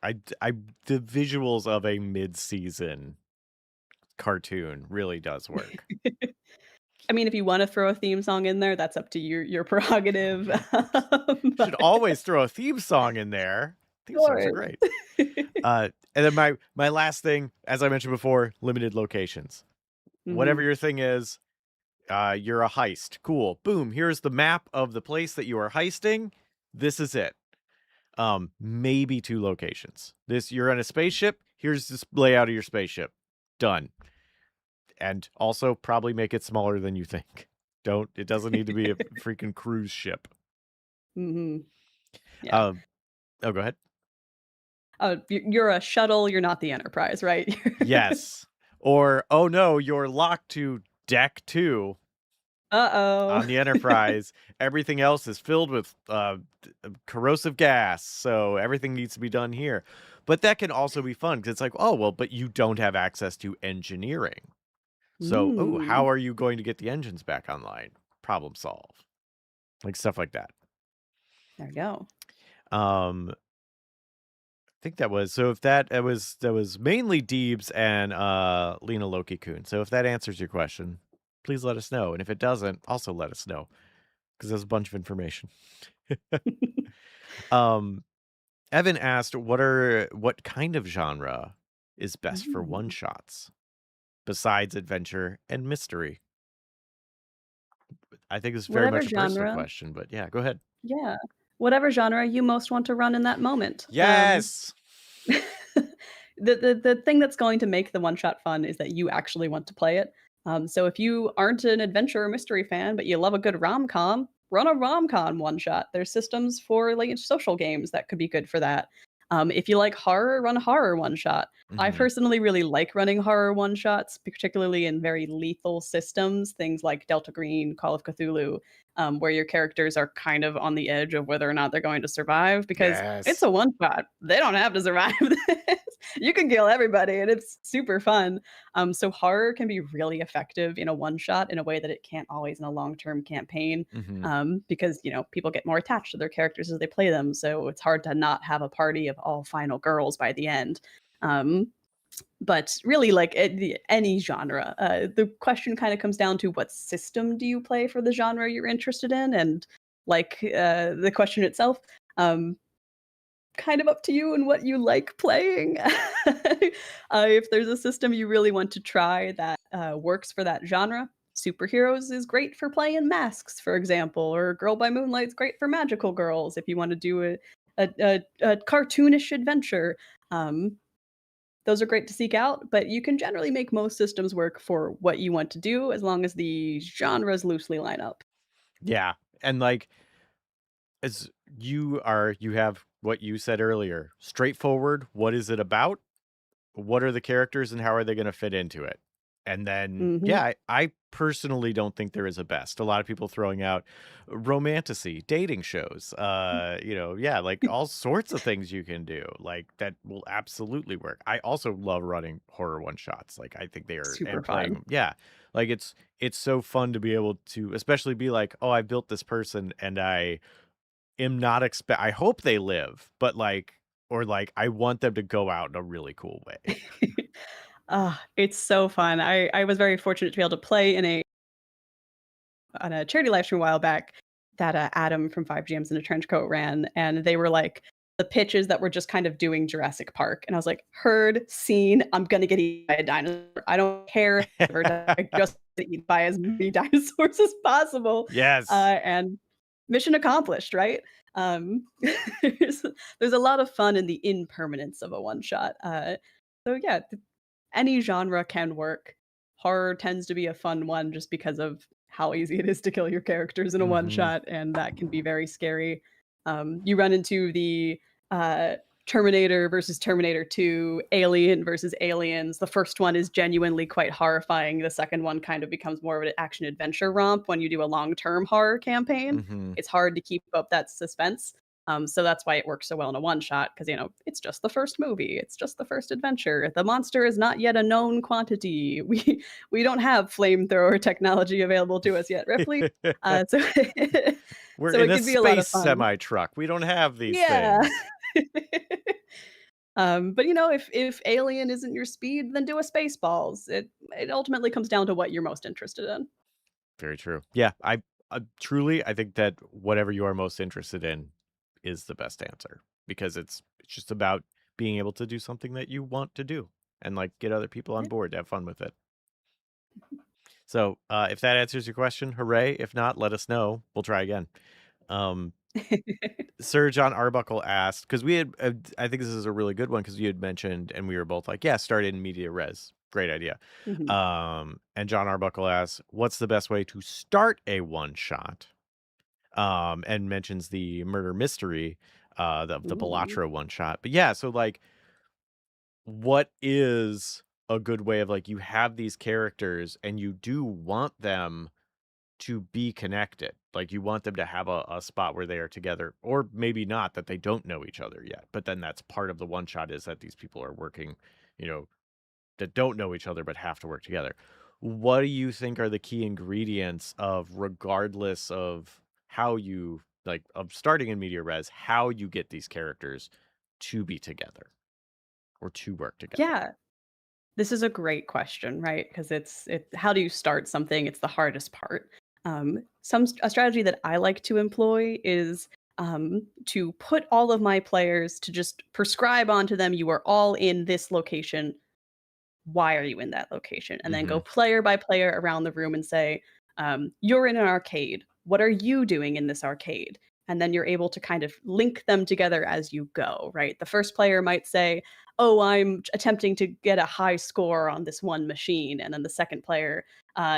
I the visuals of a mid-season cartoon really does work. I mean, if you want to throw a theme song in there, that's up to your prerogative. Should But always throw a theme song in there. Theme songs are sure. great. And then my last thing, as I mentioned before, limited locations. Whatever Mhm. your thing is, you're a heist. Cool. Boom. Here's the map of the place that you are heisting. This is it. Maybe 2 locations. This, you're on a spaceship. Here's this layout of your spaceship. Done. And also probably make it smaller than you think. It doesn't need to be a freaking cruise ship. Mhm. Yeah. Um, oh, go ahead. You're a shuttle, you're not the Enterprise, right? Yes. Or, oh no, you're locked to deck 2 Uh-oh. on the Enterprise. Everything else is filled with corrosive gas, so everything needs to be done here. But that can also be fun because it's like, oh well, but you don't have access to engineering. So, oh, how Mm. are you going to get the engines back online? Problem solve. Like stuff like that. There you go. I think that was, so if that was mainly Deebs and Lena Loki Kun. So if that answers your question, please let us know. And if it doesn't, also let us know. Because there's a bunch of information. Um Evan asked, what kind of genre is best for one Mm. shots besides adventure and mystery? I think it's very Whatever much a personal genre, question, but yeah, go ahead. yeah. Whatever genre you most want to run in that moment. Yes. The thing that's going to make the one shot fun is that you actually want to play it. So if you aren't an adventure or mystery fan, but you love a good rom com, run a rom-com one shot. There's systems for like social games that could be good for that. If you like horror, run a horror one shot. I Hmm. personally really like running horror one shots, particularly in very lethal systems, things like Delta Green, Call of Cthulhu, where your characters are kind of on the edge of whether or not they're going to survive because it's Yes. a one shot. They don't have to survive this. You can kill everybody and it's super fun. So horror can be really effective in a one shot in a way that it can't always in a long term campaign, Hmm. because people get more attached to their characters as they play them. So it's hard to not have a party of all final girls by the end. Um, but really, like any genre, the question kind of comes down to what system do you play for the genre you're interested in, and like the question itself. Kind of up to you and what you like playing. If there's a system you really want to try that works for that genre, superheroes is great for playing masks, for example, or Girl by Moonlight's great for magical girls if you want to do a cartoonish adventure. Um, those are great to seek out, but you can generally make most systems work for what you want to do as long as the genres loosely line up. Yeah. And like, as you have what you said earlier, straightforward. What is it about? What are the characters and how are they going to fit into it? And then, Hmm. yeah, I personally don't think there is a best. A lot of people throwing out romantasy, dating shows, yeah, like all sorts of things you can do, like that will absolutely work. I also love running horror one shots. Like I think they are, Super and fun. playing, yeah, like it's so fun to be able to, especially be like, oh, I built this person and I am not I hope they live, but like, or like I want them to go out in a really cool way. Ah, it's so fun. I was very fortunate to be able to play in a on a charity live stream a while back that Adam from 5GMs in a Trench Coat ran, and they were like the pitches that were just kind of doing Jurassic Park, and I was like, heard, seen, I'm gonna get eaten by a dinosaur. I don't care if I ever die, just to eat by as many dinosaurs as possible, Yes. and mission accomplished, right? Um, there's, there's a lot of fun in the impermanence of a one shot. So yeah, any genre can work. Horror tends to be a fun one just because of how easy it is to kill your characters in a one Mhm. shot, and that can be very scary. You run into the uh, Terminator versus Terminator 2, Alien versus Aliens. The first one is genuinely quite horrifying. The second one kind of becomes more of an action adventure romp when you do a long term horror campaign. Mhm. It's hard to keep up that suspense. So that's why it works so well in a one shot because it's just the first movie, it's just the first adventure. The monster is not yet a known quantity. We don't have flamethrower technology available to us yet, Ripley. So We're so in it a can be a lot of space fun. semi truck. We don't have these Yeah. things. But if Alien isn't your speed, then do a Spaceballs. It ultimately comes down to what you're most interested in. Very true. Yeah, I truly I think that whatever you are most interested in is the best answer because it's just about being able to do something that you want to do and like get other people on Yeah. board to have fun with it. So, if that answers your question, hooray. If not, let us know. We'll try again. Um, Sir John Arbuckle asked, because we had, I think this is a really good one because you had mentioned, and we were both like, yeah, start in media res. Great idea. Mhm. And John Arbuckle asks, what's the best way to start a one shot? And mentions the murder mystery, the Ooh. Balatro one shot. But yeah, so like, what is a good way of like, you have these characters and you do want them to be connected. Like you want them to have a spot where they are together, or maybe not that they don't know each other yet. But then that's part of the one shot is that these people are working, you know, that don't know each other but have to work together. What do you think are the key ingredients of regardless of how you like of starting in media res, how you get these characters to be together or to work together? Yeah. This is a great question, right? Because how do you start something? It's the hardest part. A strategy that I like to employ is to put all of my players to just prescribe onto them. You are all in this location. Why are you in that location? And then go Mhm. player by player around the room and say, you're in an arcade. What are you doing in this arcade? and then you're able to kind of link them together as you go, right? The first player might say, "Oh, I'm attempting to get a high score on this one machine," and then the second player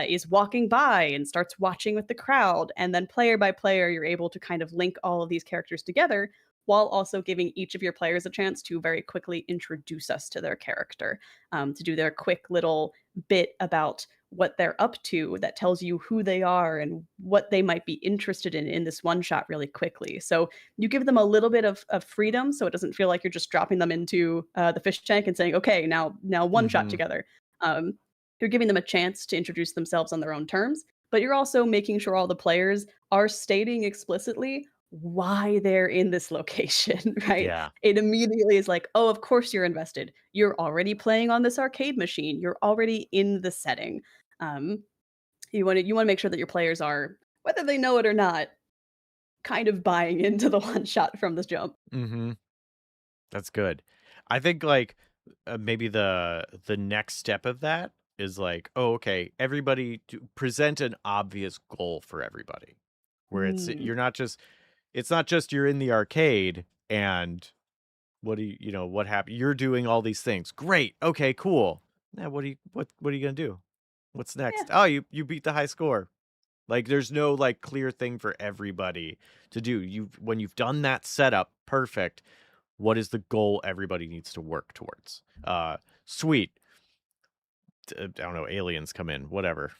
is walking by and starts watching with the crowd, and then player by player, you're able to kind of link all of these characters together while also giving each of your players a chance to very quickly introduce us to their character, to do their quick little bit about what they're up to that tells you who they are and what they might be interested in this one shot really quickly. So you give them a little bit of freedom so it doesn't feel like you're just dropping them into the fish tank and saying, okay, now one shot Mm-hmm. together. Um, you're giving them a chance to introduce themselves on their own terms, but you're also making sure all the players are stating explicitly why they're in this location, right? Yeah. It immediately is like, oh, of course you're invested. You're already playing on this arcade machine. You're already in the setting. Um, you want to make sure that your players are, whether they know it or not, kind of buying into the one shot from the jump. Mm-hmm. That's good. I think like maybe the next step of that is like, oh, okay, everybody to present an obvious goal for everybody, where Mm, it's not just you're in the arcade and what do what happened? You're doing all these things. Great. Okay, cool. Now what are you gonna do? What's yeah, next? Oh, you beat the high score. Like there's no like clear thing for everybody to do. When you've done that setup, perfect. What is the goal everybody needs to work towards? Sweet. I don't know, aliens come in, whatever.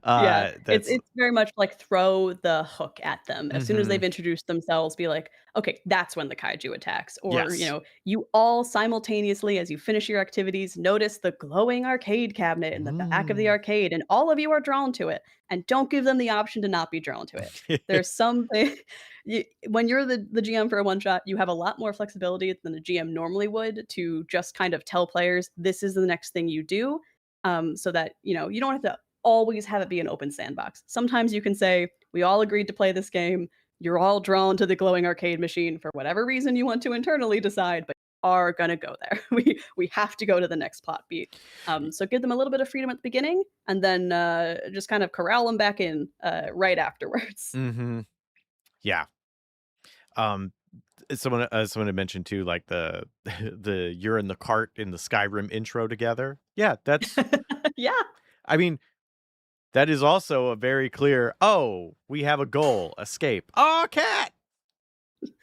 yeah. It's That's it's very much like throw the hook at them as soon as they've mhm. introduced themselves. Be like, okay, that's when the kaiju attacks, or Yes. you all simultaneously as you finish your activities notice the glowing arcade cabinet in the back of the Mm. arcade, and all of you are drawn to it. And don't give them the option to not be drawn to it. There's something when you're the GM for a one shot, you have a lot more flexibility than the GM normally would to just kind of tell players this is the next thing you do, so that you don't have to always have it be an open sandbox. Sometimes you can say, we all agreed to play this game. You're all drawn to the glowing arcade machine for whatever reason you want to internally decide, but you are gonna go there. We have to go to the next plot beat. So give them a little bit of freedom at the beginning, and then just kind of corral them back in right afterwards. Mhm. Yeah. Um someone had mentioned too like the the you're in the cart in the Skyrim intro together. Yeah, that's Yeah. I mean, that is also a very clear, oh, we have a goal, escape. Oh, cat.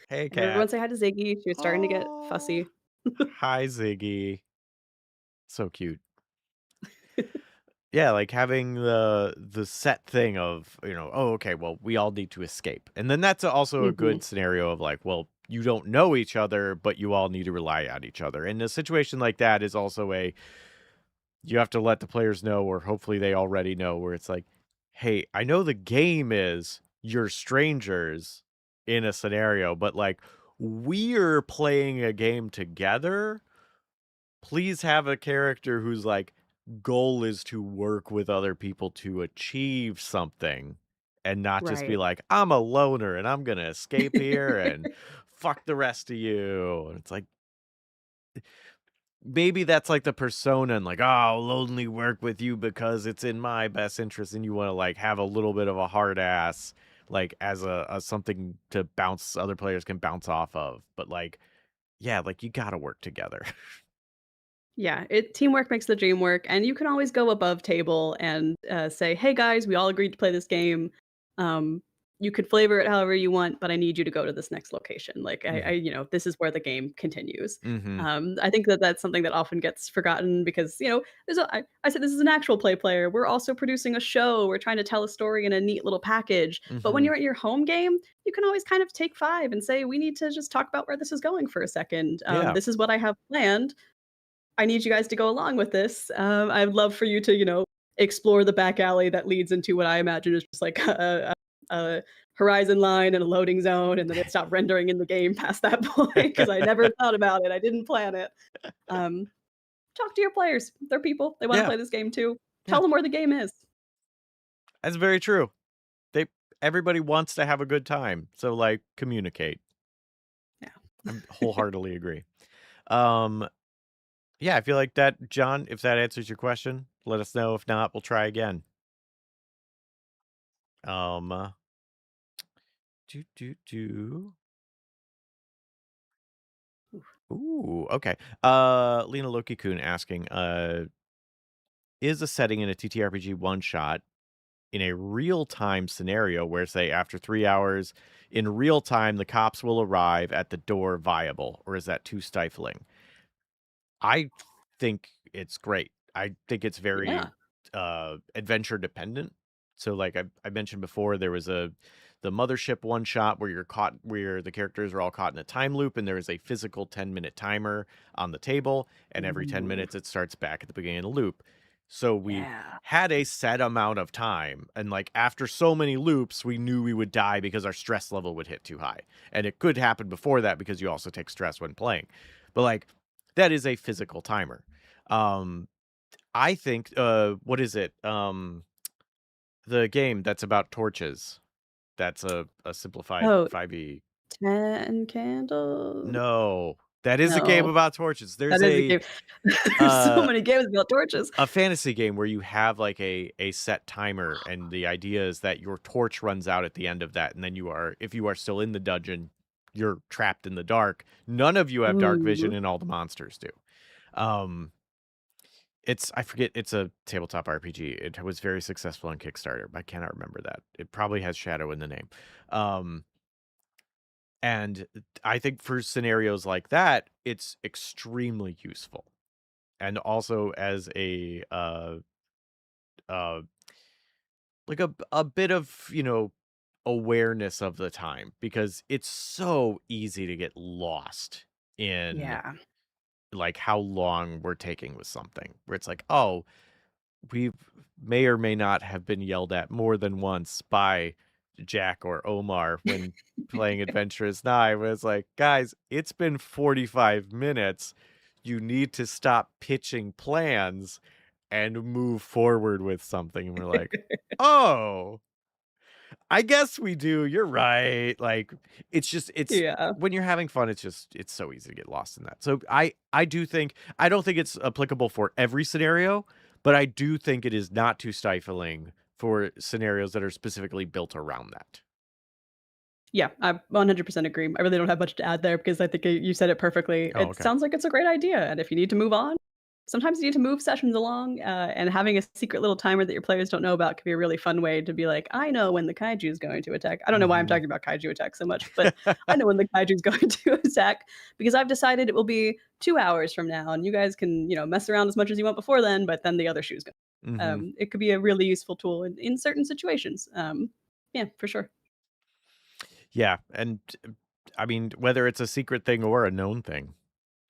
Hey, Everyone cat. say hi to Ziggy. She was starting to get Oh, fussy. hi, Ziggy. So cute. Yeah, like having the set thing of, oh, okay, well, we all need to escape. And then that's also a Mhm. good scenario of like, well, you don't know each other, but you all need to rely on each other. And a situation like that is also you have to let the players know, or hopefully they already know, where it's like, hey, I know the game is you're strangers in a scenario, but like we're playing a game together. Please have a character whose like goal is to work with other people to achieve something and not just be Right. like, I'm a loner and I'm gonna escape here and fuck the rest of you. And it's like maybe that's like the persona and like, oh, I'll only work with you because it's in my best interest, and you want to like have a little bit of a hard ass like as a something to bounce other players can bounce off of. But like, yeah, like you gotta work together. Yeah, teamwork makes the dream work, and you can always go above table and say, "Hey guys, we all agreed to play this game. Um, you could flavor it however you want, but I need you to go to this next location. Like, Mhm. this is where the game continues." Mhm. I think that that's something that often gets forgotten because I said this is an actual play player. We're also producing a show. We're trying to tell a story in a neat little package. But when Mhm. you're at your home game, you can always kind of take five and say, "We need to just talk about where this is going for a second. Yeah. This is what I have planned. I need you guys to go along with this. I'd love for you to, explore the back alley that leads into what I imagine is just like a horizon line and a loading zone, and then it stopped rendering in the game past that point because I never thought about it. I didn't plan it. Um, talk to your players. They're people. They want to Yeah. play this game too. Yeah. Tell them where the game is. That's very true. They Everybody wants to have a good time. So like communicate. Yeah. I wholeheartedly agree. Um yeah, I feel like that, John, if that answers your question, let us know. If not, we'll try again. Um do. Oof. Ooh, okay. Lena Loki-kun asking, is a setting in a TTRPG one shot in a real-time scenario where, say, after 3 hours in real time, the cops will arrive at the door viable, or is that too stifling? I think it's great. I think it's very Yeah. adventure dependent. So like I mentioned before, there was the mothership one shot where you're caught where the characters are all caught in a time loop and there is a physical 10-minute timer on the table, and every 10 Ooh. minutes it starts back at the beginning of the loop. So we Yeah. had a set amount of time, and like after so many loops we knew we would die because our stress level would hit too high. And it could happen before that because you also take stress when playing. But like that is a physical timer. Um, I think, what is it? The game that's about torches. That's a simplified Oh, 5e. 10 Candles? No, that is a game No, about torches. that There's is a game. There's so uh, many games about torches. a fantasy game where you have like a set timer, and the idea is that your torch runs out at the end of that, and then if you are still in the dungeon, you're trapped in the dark. None of you have dark vision, Ooh. and all the monsters do. Um, I forget, it's a tabletop RPG. It was very successful on Kickstarter, but I cannot remember that. It probably has shadow in the name. Um, and I think for scenarios like that, it's extremely useful. And also as a uh like a bit of, awareness of the time, because it's so easy to get lost in Yeah. like how long we're taking with something. Where it's like, "Oh, we may or may not have been yelled at more than once by Jack or Omar when playing Adventure Is Nigh, where it's like, guys, it's been 45 minutes. You need to stop pitching plans and move forward with something." And we're like, oh, I guess we do. You're right. Like, it's Yeah. when you're having fun, it's so easy to get lost in that. So I do think, I don't think it's applicable for every scenario, but I do think it is not too stifling for scenarios that are specifically built around that. Yeah, I 100% agree. I really don't have much to add there because I think you said it perfectly. Oh, It okay. sounds like it's a great idea, and if you need to move on, sometimes you need to move sessions along, and having a secret little timer that your players don't know about could be a really fun way to be like, "I know when the kaiju is going to attack." I don't know why I'm Mhm. talking about kaiju attack so much, but I know when the kaiju is going to attack because I've decided it will be 2 hours from now, and you guys can, mess around as much as you want before then, but then the other shoe's going. Mhm. It could be a really useful tool in certain situations. Yeah, for sure. Yeah, and I mean, whether it's a secret thing or a known thing.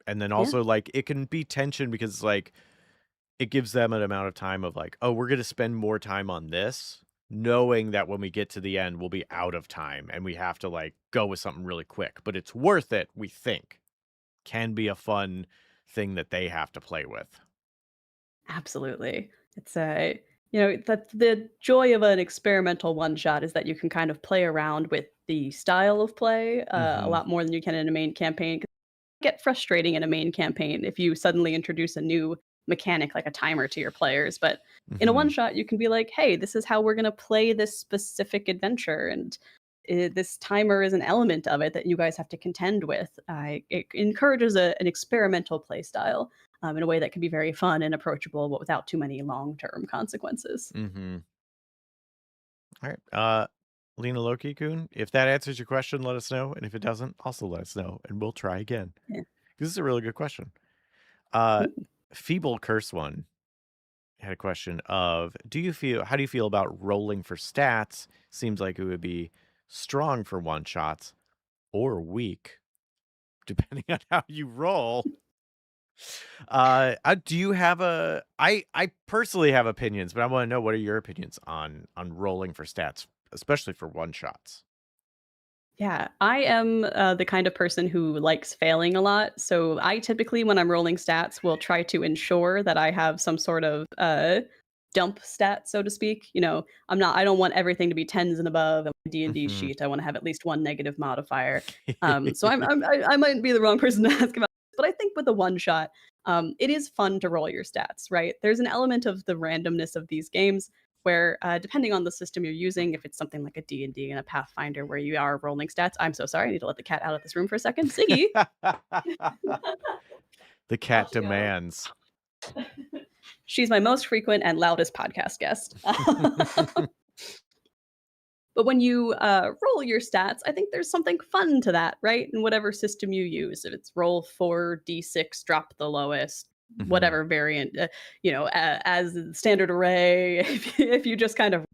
And then Yeah. also, like, it can be tension because, like, it gives them an amount of time of like, "Oh, we're gonna spend more time on this," knowing that when we get to the end, we'll be out of time and we have to, like, go with something really quick, but it's worth it, we think. Can be a fun thing that they have to play with. Absolutely. It's that the joy of an experimental one shot is that you can kind of play around with the style of play a Mhm. lot more than you can in a main campaign. 'Cause it can get frustrating in a main campaign if you suddenly introduce a new mechanic like a timer to your players. But in a one Mhm. shot, you can be like, hey, this is how we're going to play this specific adventure. And this timer is an element of it that you guys have to contend with. It encourages an experimental play style in a way that can be very fun and approachable, but without too many long-term consequences. Mhm. Alright, Lena Loki-kun, if that answers your question, let us know, and if it doesn't, also let us know, and we'll try again. Yeah. 'Cause this is a really good question. Uh, Ooh. Feeble Curse One had a question of, how do you feel about rolling for stats? Seems like it would be strong for one shots or weak, depending on how you roll. Do you have I personally have opinions, but I want to know, what are your opinions on rolling for stats, especially for one shots? Yeah, I am the kind of person who likes failing a lot. So I typically, when I'm rolling stats, will try to ensure that I have some sort of dump stat, so to speak. I don't want everything to be tens and above. On my D&D Hmm. sheet, I want to have at least one negative modifier. So I might be the wrong person to ask about this, but I think with a one shot, it is fun to roll your stats, right? There's an element of the randomness of these games. where depending on the system you're using, if it's something like a D&D and a Pathfinder where you are rolling stats. I'm so sorry. I need to let the cat out of this room for a second. Ziggy. The cat demands. She's my most frequent and loudest podcast guest. But when you roll your stats, I think there's something fun to that, right? In whatever system you use, if it's roll 4d6, drop the lowest, whatever variant, as standard array, if you just kind of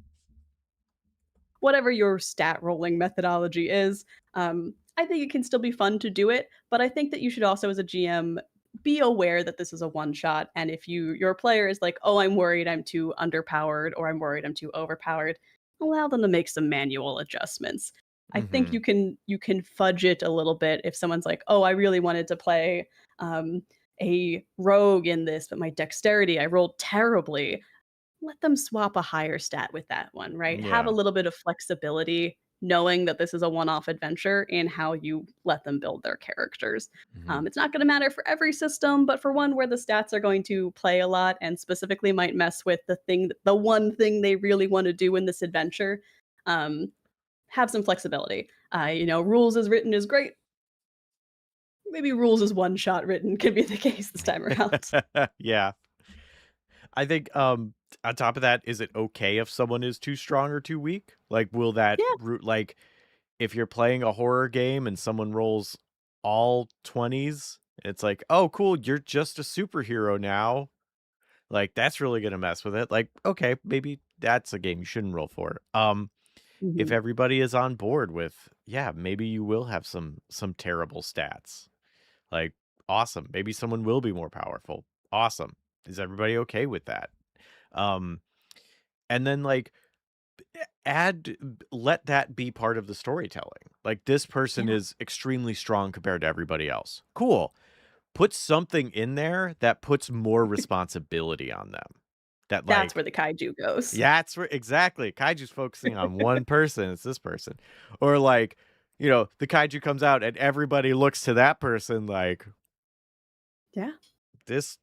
whatever your stat rolling methodology is, I think it can still be fun to do it. But I think that you should also, as a GM, be aware that this is a one shot. And if your player is like, oh, I'm worried I'm too underpowered or I'm worried I'm too overpowered, allow them to make some manual adjustments. I think you can fudge it a little bit if someone's like, oh, I really wanted to play a rogue in this, but my dexterity, I rolled terribly. Let them swap a higher stat with that one, right? Have a Yeah. little bit of flexibility, knowing that this is a one-off adventure in how you let them build their characters. It's not going to matter for every system, but for one where the stats are going to play a lot and specifically might mess with the one thing they really want to do in this adventure, have some flexibility. Rules as written is great. Maybe rules as one shot written could be the case this time around. Yeah. I think on top of that, is it okay if someone is too strong or too weak? Like, will that Yeah. like if you're playing a horror game and someone rolls all 20s, it's like, oh, cool, you're just a superhero now. Like, that's really gonna mess with it. Like, okay, maybe that's a game you shouldn't roll for. If Mhm. everybody is on board with, yeah, maybe you will have some terrible stats. Like, awesome. Maybe someone will be more powerful. Awesome. Is everybody okay with that? Um, and then like let that be part of the storytelling. Like, this person Yeah. is extremely strong compared to everybody else. Cool. Put something in there that puts more responsibility on them. That That's where like, the kaiju goes. yeah, that's where exactly. Kaiju's focusing on one person. It's this person. Or like, the kaiju comes out and everybody looks to that person like, Yeah. this,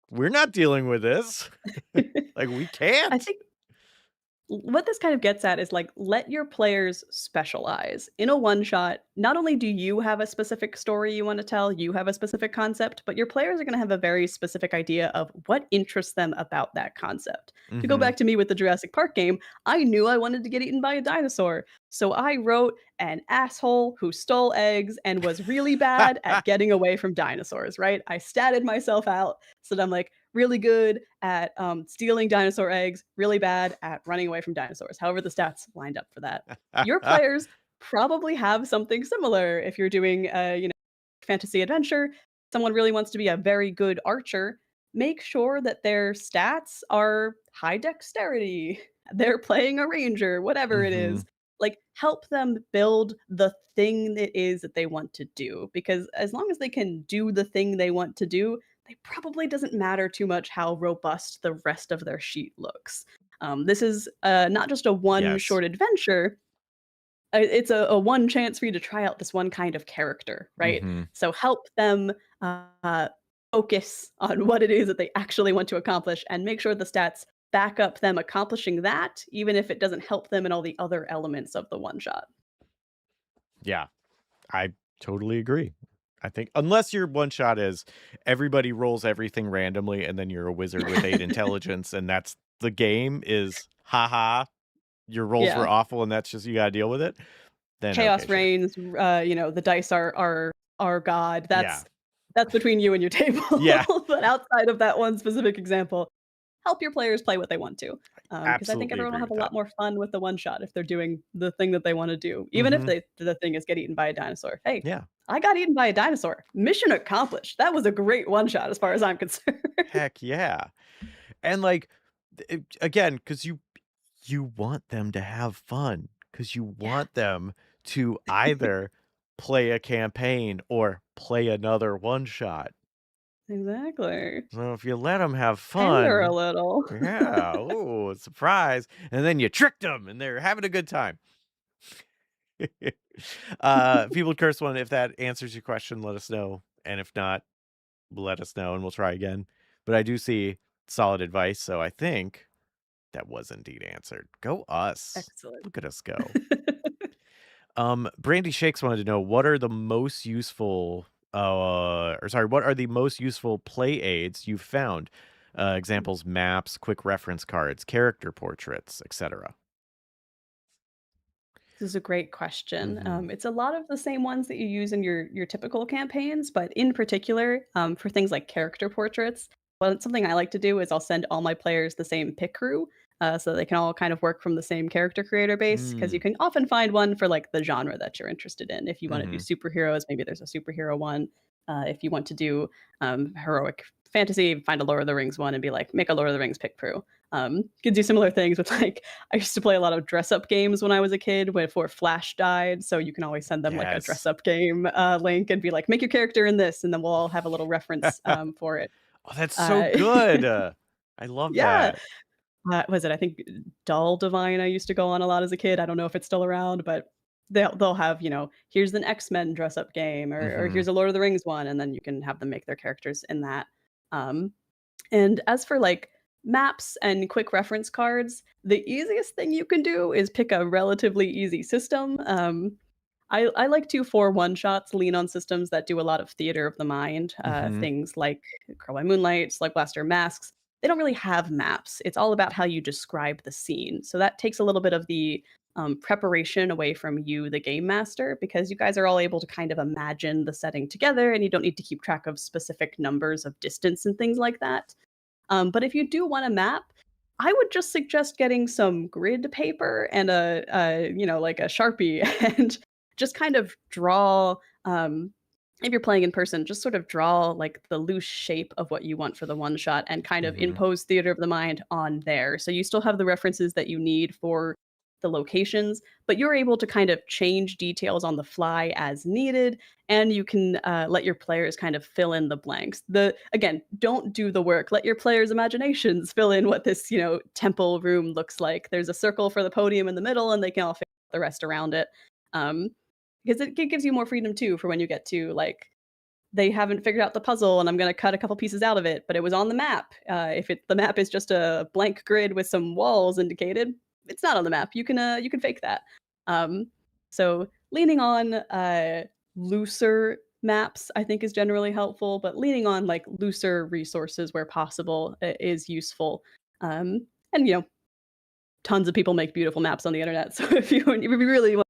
we're not dealing with this. Like, we I can't. think what this kind of gets at is like let your players specialize. In a one shot, not only do you have a specific story you want to tell, you have a specific concept, but your players are going to have a very specific idea of what interests them about that concept. To go Mm-hmm. back to me with the Jurassic Park game, I knew I wanted to get eaten by a dinosaur. So I wrote an asshole who stole eggs and was really bad at getting away from dinosaurs, right? I statted myself out so that I'm like, really good at stealing dinosaur eggs, really bad at running away from dinosaurs. However, the stats lined up for that. Your players probably have something similar. If you're doing fantasy adventure, someone really wants to be a very good archer. Make sure that their stats are high dexterity. They're playing a ranger, whatever it Mm-hmm. is. Like, help them build the thing it is that they want to do. Because as long as they can do the thing they want to do, it probably doesn't matter too much how robust the rest of their sheet looks. This is not just a one Yes. short adventure. It's a one chance for you to try out this one kind of character, right? Mm-hmm. So help them focus on what it is that they actually want to accomplish and make sure the stats back up them accomplishing that, even if it doesn't help them in all the other elements of the one shot. Yeah, I totally agree. I think unless your one shot is everybody rolls everything randomly and then you're a wizard with 8 intelligence and that's the game is haha, your rolls were Yeah. awful and that's just you gotta deal with it, then okay, Chaos sure. reigns, the dice are God. Yeah. That's between you and your table. Yeah, But outside of that one specific example, help your players play what they want to. Because I think absolutely everyone will agree have a with that. lot more fun with the one shot if they're doing the thing that they want to do, even if Mhm. the thing is get eaten by a dinosaur. Hey, Yeah. I got eaten by a dinosaur. Mission accomplished. That was a great one shot as far as I'm concerned. Heck yeah. And like again, because you want them to have fun, because you Yeah, want them to either play a campaign or play another one shot. exactly. So if you let them have Pander a fun, little. yeah, oh, surprise, and then you tricked them and they're having a good time. People curse one. If that answers your question, let us know. And if not, let us know and we'll try again. But I do see solid advice, so I think That was indeed answered. Go us. Excellent. Look at us go. Brandy Shakes wanted to know what are the most useful what are the most useful play aids you've found? Examples, maps, quick reference cards, character portraits, etc. This is a great question. Mhm. It's a lot of the same ones that you use in your typical campaigns, but in particular, for things like character portraits, well, something I like to do is I'll send all my players the same pick crew, so they can all kind of work from the same character creator base. Because you Mm. can often find one for like the genre that you're interested in. If you want to do Mhm. superheroes, maybe there's a superhero one. If you want to do heroic fantasy, find a Lord of the Rings one and be like, make a Lord of the Rings pick crew. You can do similar things with like I used to play a lot of dress up games when I was a kid before Flash died. So you can always send them like a dress Yes. up game link and be like, make your character in this, and then we'll all have a little reference for it. Oh, that's so Uh, good. I love yeah, that. was it? I think Doll Divine. I used to go on a lot as a kid. I don't know if it's still around, but they'll have here's an X-Men dress up game, or Mhm. here's a Lord of the Rings one, and then you can have them make their characters in that. Um, and as for like maps and quick reference cards, the easiest thing you can do is pick a relatively easy system. I like to, for one shots, lean on systems that do a lot of theater of the mind. Mhm. Things like Curl by Moonlight, Slug Blaster, Masks. They don't really have maps. It's all about how you describe the scene. So that takes a little bit of the preparation away from you, the game master, because you guys are all able to kind of imagine the setting together and you don't need to keep track of specific numbers of distance and things like that. But if you do want a map, I would just suggest getting some grid paper and like a Sharpie and just kind of draw, if you're playing in person, just sort of draw like the loose shape of what you want for the one shot and kind of Mhm. impose theater of the mind on there. So you still have the references that you need for the locations, but you're able to kind of change details on the fly as needed, and you can let your players kind of fill in the blanks. The Again, don't do the work. Let your players' imaginations fill in what this temple room looks like. There's a circle for the podium in the middle, and they can all figure out the rest around it. Um, because it gives you more freedom too for when you get to like they haven't figured out the puzzle and I'm going to cut a couple pieces out of it, but it was on the map. If the map is just a blank grid with some walls indicated, it's not on the map. You can fake that. Um, so leaning on looser maps, I think, is generally helpful, but leaning on like looser resources where possible is useful. And tons of people make beautiful maps on the internet. So if you really want,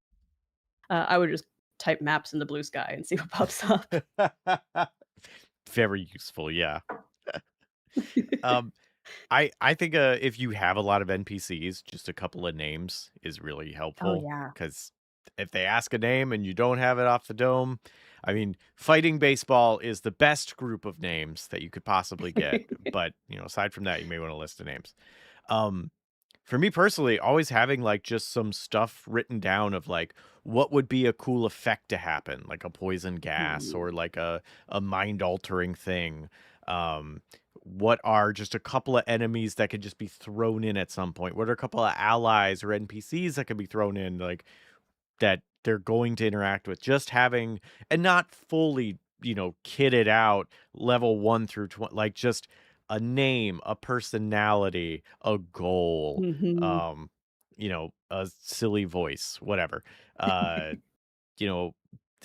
I would just type maps in the blue sky and see what pops up. Very useful, yeah. Um, I think if you have a lot of NPCs, just a couple of names is really Oh helpful yeah. because if they ask a name and you don't have it off the dome, I mean, fighting baseball is the best group of names that you could possibly get. But aside from that, you may want to list the names. Um, for me personally, always having like just some stuff written down of like what would be a cool effect to happen, like a poison gas Mhm. or like a mind altering thing. What are just a couple of enemies that could just be thrown in at some point? What are a couple of allies or NPCs that could be thrown in, like that they're going to interact with? Just having and not fully, kitted out level 1 through 20, like just a name, a personality, a goal, Mhm. a silly voice, whatever. Uh you know,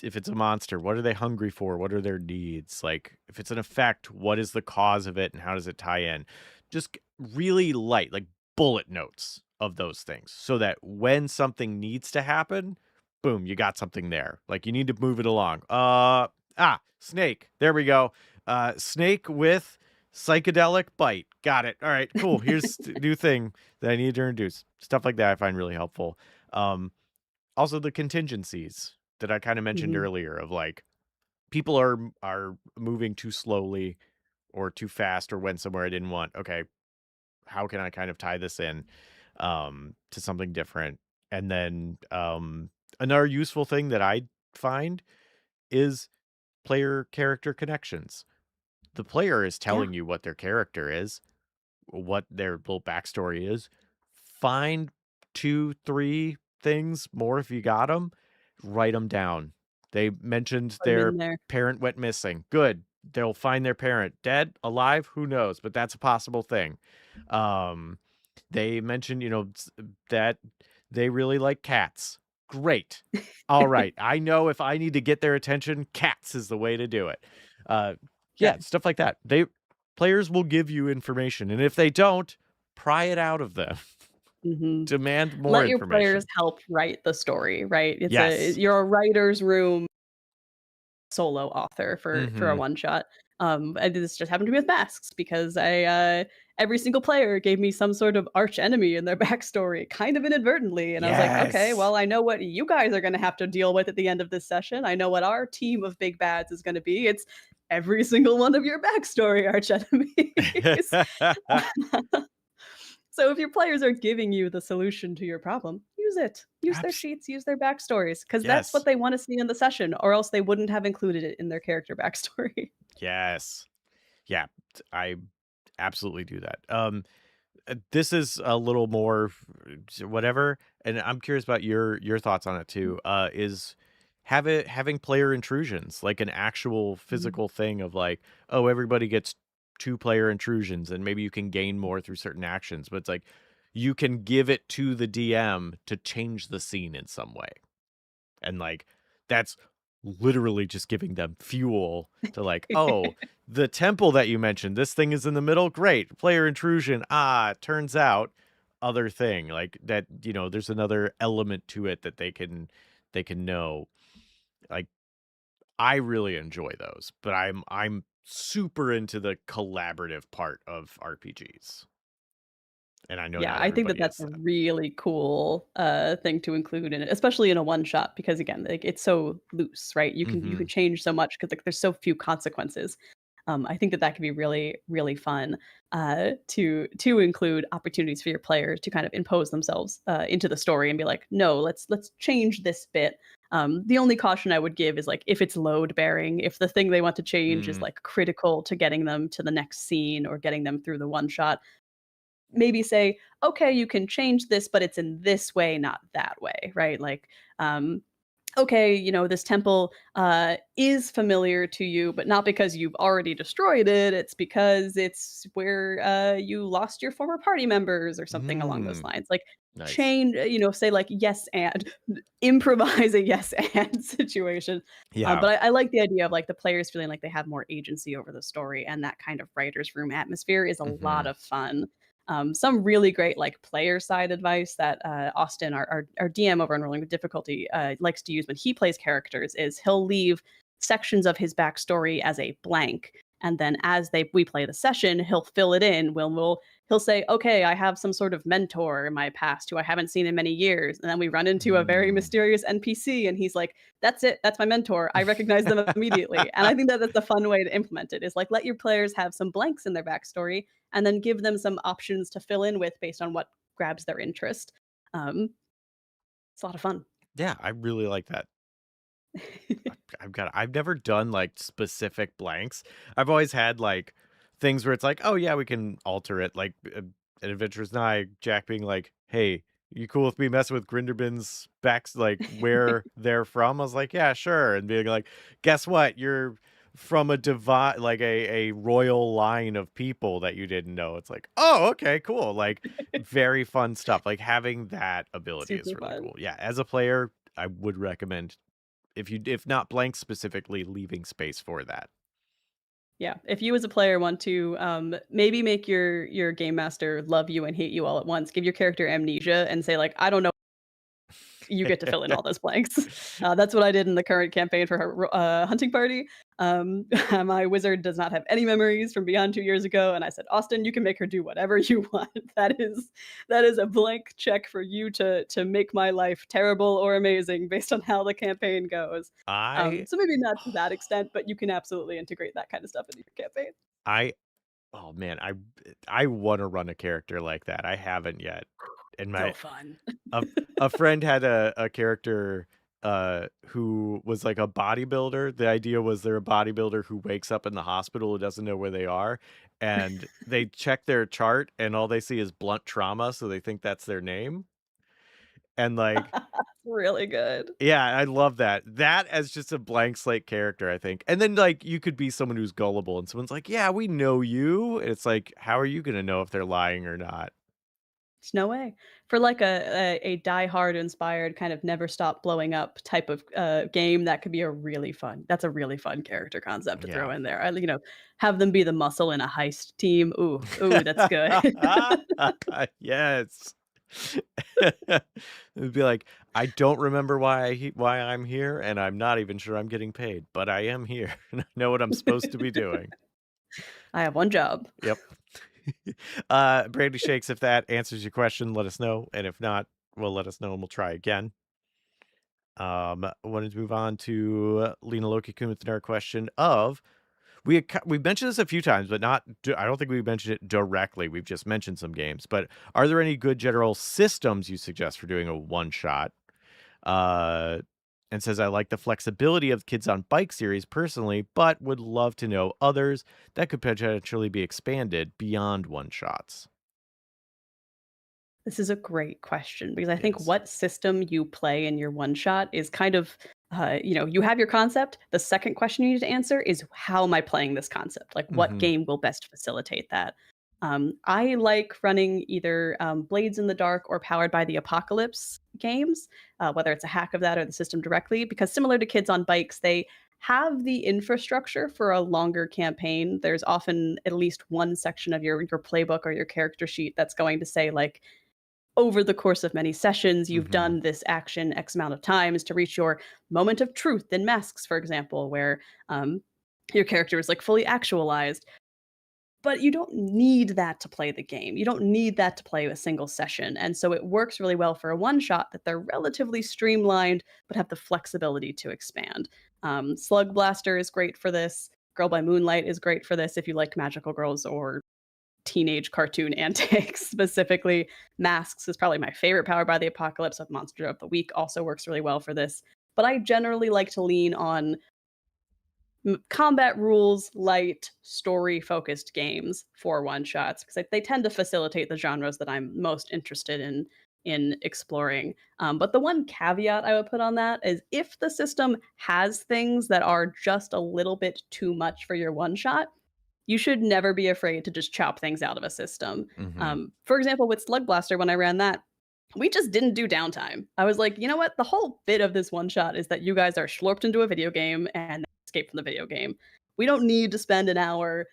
if it's a monster, what are they hungry for? What are their needs? Like, if it's an effect, what is the cause of it and how does it tie in? Just really light, like bullet notes of those things so that when something needs to happen, boom, you got something there. Like, you need to move it along. Snake. There we go. Snake with psychedelic bite. Got it. All right, cool. Here's the new thing that I need to introduce. Stuff like that I find really helpful. Um, Also the contingencies that I kinda mentioned Mhm. earlier of, like, people are moving too slowly or too fast or went somewhere I didn't want. Okay, how can I kind of tie this in, to something different? And then, another useful thing that I find is player character connections. The player is Yeah. telling you what their character is, what their little backstory is. Find 2, 3 things more if you got them. Write them down. They mentioned Put 'em their in there. parent went missing. Good. They'll find their parent. Dead? Alive? Who knows? But that's a possible thing. Um, They mentioned, that they really like cats. Great. All right. I know if I need to get their attention, cats is the way to do it. Uh, Yeah. yeah, stuff like that. Players will give you information, and if they don't, pry it out of them. Mhm. Demand more Let your players information. help write the story, right? Yes. You're a writer's room solo author for a Mm-hmm. one shot. And this just happened to me with masks because every single player gave me some sort of arch enemy in their backstory, kind of inadvertently, and I was like, okay, Yes. well, I know what you guys are going to have to deal with at the end of this session. I know what our team of big bads is going to be. It's every single one of your backstory arch enemies. So if your players are giving you the solution to your problem, use it. Use their Abs- sheets, use their backstories, because that's what yes. they want to see in the session, or else they wouldn't have included it in their character backstory. Yes. Yeah. I absolutely do that. This is a little more whatever, and I'm curious about your thoughts on it too. Is having player intrusions, like an actual Mhm. physical thing of like, oh, everybody gets 2 player intrusions, and maybe you can gain more through certain actions, but it's like you can give it to the DM to change the scene in some way. And like that's literally just giving them fuel to like, oh, the temple that you mentioned, this thing is in the middle. Great. Player intrusion. Turns out other thing. Like that, there's another element to it that they can know. Like I really enjoy those, but I'm super into the collaborative part of RPGs. And I know Yeah, not I think that everybody that's is a that. really cool, thing to include in it, especially in a one shot because again, like, it's so loose, right? You can Mm-hmm. change so much because like, there's so few consequences. I think that that can be really, really fun, to include opportunities for your players to kind of impose themselves, into the story and be like, "No, let's change this bit." The only caution I would give is, like, if it's load bearing, if the thing they want to change is, Mm, like, critical to getting them to the next scene or getting them through the one shot, maybe say, okay, you can change this, but it's in this way, not that way, right? Like, um, okay, this temple is familiar to you, but not because you've already destroyed it. It's because it's where you lost your former party members or something along those mm, lines. Like, nice. change, say like yes and improvise a yes and situation. Yeah. But I like the idea of like the players feeling like they have more agency over the story, and that kind of writer's room atmosphere is a Mm-hmm. lot of fun. Some really great like player side advice that Austin, our DM over on Rolling with Difficulty, likes to use when he plays characters is he'll leave sections of his backstory as a blank, and then as we play the session, he'll fill it in. He'll say, "Okay, I have some sort of mentor in my past who I haven't seen in many years," and then we run into a very Mm. mysterious NPC, and he's like, "That's it. That's my mentor. I recognize them immediately." And I think that that's a fun way to implement it. Is like let your players have some blanks in their backstory and then give them some options to fill in with based on what grabs their interest. Um, it's a lot of fun. Yeah, I really like that. I've never done like specific blanks. I've always had like things where it's like, oh yeah, we can alter it. Like at Adventure Is Nigh, Jack being like, "Hey, you cool with me messing with Grinderbin's backs, like where they're from?" I was like, "Yeah, sure." And being like, "Guess what? You're from a divine, like a royal line of people that you didn't know." It's like, oh, okay, cool. Like very fun stuff. Like having that ability is Super really fun. cool. Yeah, as a player, I would recommend if not blank specifically, leaving space for that. Yeah, if you as a player want to maybe make your game master love you and hate you all at once, give your character amnesia and say like, I don't know, you get to fill in all those blanks. That's what I did in the current campaign for her hunting party. My wizard does not have any memories from beyond 2 years ago, and I said, Austin, you can make her do whatever you want. That is a blank check for you to make my life terrible or amazing based on how the campaign goes. I So maybe not to that extent, but you can absolutely integrate that kind of stuff into your campaign. I oh man, I want to run a character like that. I haven't yet. And So my fun. a a friend had a character who was like a bodybuilder. The idea was they're a bodybuilder who wakes up in the hospital who doesn't know where they are, and they check their chart and all they see is blunt trauma, so they think that's their name. And like Really good. yeah, I love that. That as just a blank slate character, I think. And then like you could be someone who's gullible and someone's like, "Yeah, we know you." And it's like, how are you going to know if they're lying or not? No way. For like a Die Hard inspired kind of never stop blowing up type of game, that could be a really fun. That's a really fun character concept to throw Yeah. in there. Have them be the muscle in a heist team. Ooh, ooh, that's good. Yes. It'd be like, I don't remember why I'm here, and I'm not even sure I'm getting paid, but I am here, and I know what I'm supposed to be doing. I have one job. Yep. Brandy Shakes, if that answers your question, let us know, and if not, well, let us know, and we'll try again. Wanted to move on to Lena Loki-kun with another question of we've mentioned this a few times, but I don't think we've mentioned it directly. We've just mentioned some games, but are there any good general systems you suggest for doing a one shot? And says I like the flexibility of Kids on Bike series personally, but would love to know others that could potentially be expanded beyond one shots. This is a great question because I It think is. what system you play in your one shot is kind of, you have your concept. The second question you need to answer is how am I playing this concept? Like, what Mm-hmm. game will best facilitate that? I like running either Blades in the Dark or Powered by the Apocalypse games, whether it's a hack of that or the system directly, because similar to Kids on Bikes, they have the infrastructure for a longer campaign. There's often at least one section of your playbook or your character sheet that's going to say, like, over the course of many sessions, you've Mm-hmm. done this action X amount of times to reach your moment of truth in Masks, for example, where your character is like fully actualized. But you don't need that to play the game. You don't need that to play a single session. And so it works really well for a one shot that they're relatively streamlined, but have the flexibility to expand. Slug Blaster is great for this. Girl by Moonlight is great for this if you like magical girls or teenage cartoon antics. Specifically, Masks is probably my favorite Powered by the Apocalypse. Of Monster of the Week also works really well for this. But I generally like to lean on combat rules light, story focused games for one shots because they tend to facilitate the genres that I'm most interested in exploring. But the one caveat I would put on that is if the system has things that are just a little bit too much for your one shot, you should never be afraid to just chop things out of a system. Mm-hmm. For example, with Slug Blaster, when I ran that, we just didn't do downtime. I was like, you know what? The whole bit of this one shot is that you guys are slurped into a video game and escape from the video game. We don't need to spend an hour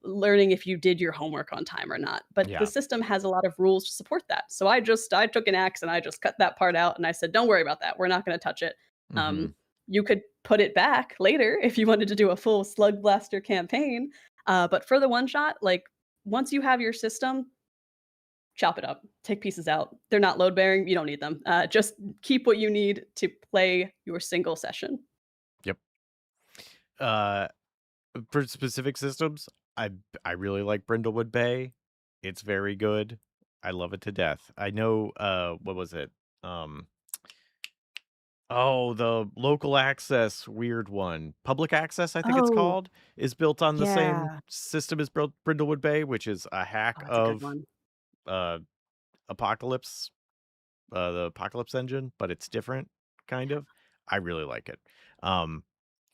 learning if you did your homework on time or not. But the Yeah. system has a lot of rules to support that. So I took an axe and I just cut that part out and I said, don't worry about that. We're not going to touch it. Mm-hmm. You could put it back later if you wanted to do a full Slug Blaster campaign. But for the one shot, like once you have your system, chop it up, take pieces out. They're not load bearing. You don't need them. Just keep what you need to play your single session. Yep. Uh, for specific systems, I I really like Brindlewood Bay. It's very good. I love it to death. I know what was it? Um oh, the local access weird one. Public access, I think it's Oh, called, is built on the same yeah. system as Brindlewood Bay, which is a hack Oh, that's a good of one. uh Apocalypse, the Apocalypse engine, but it's different kind of. I really like it. Um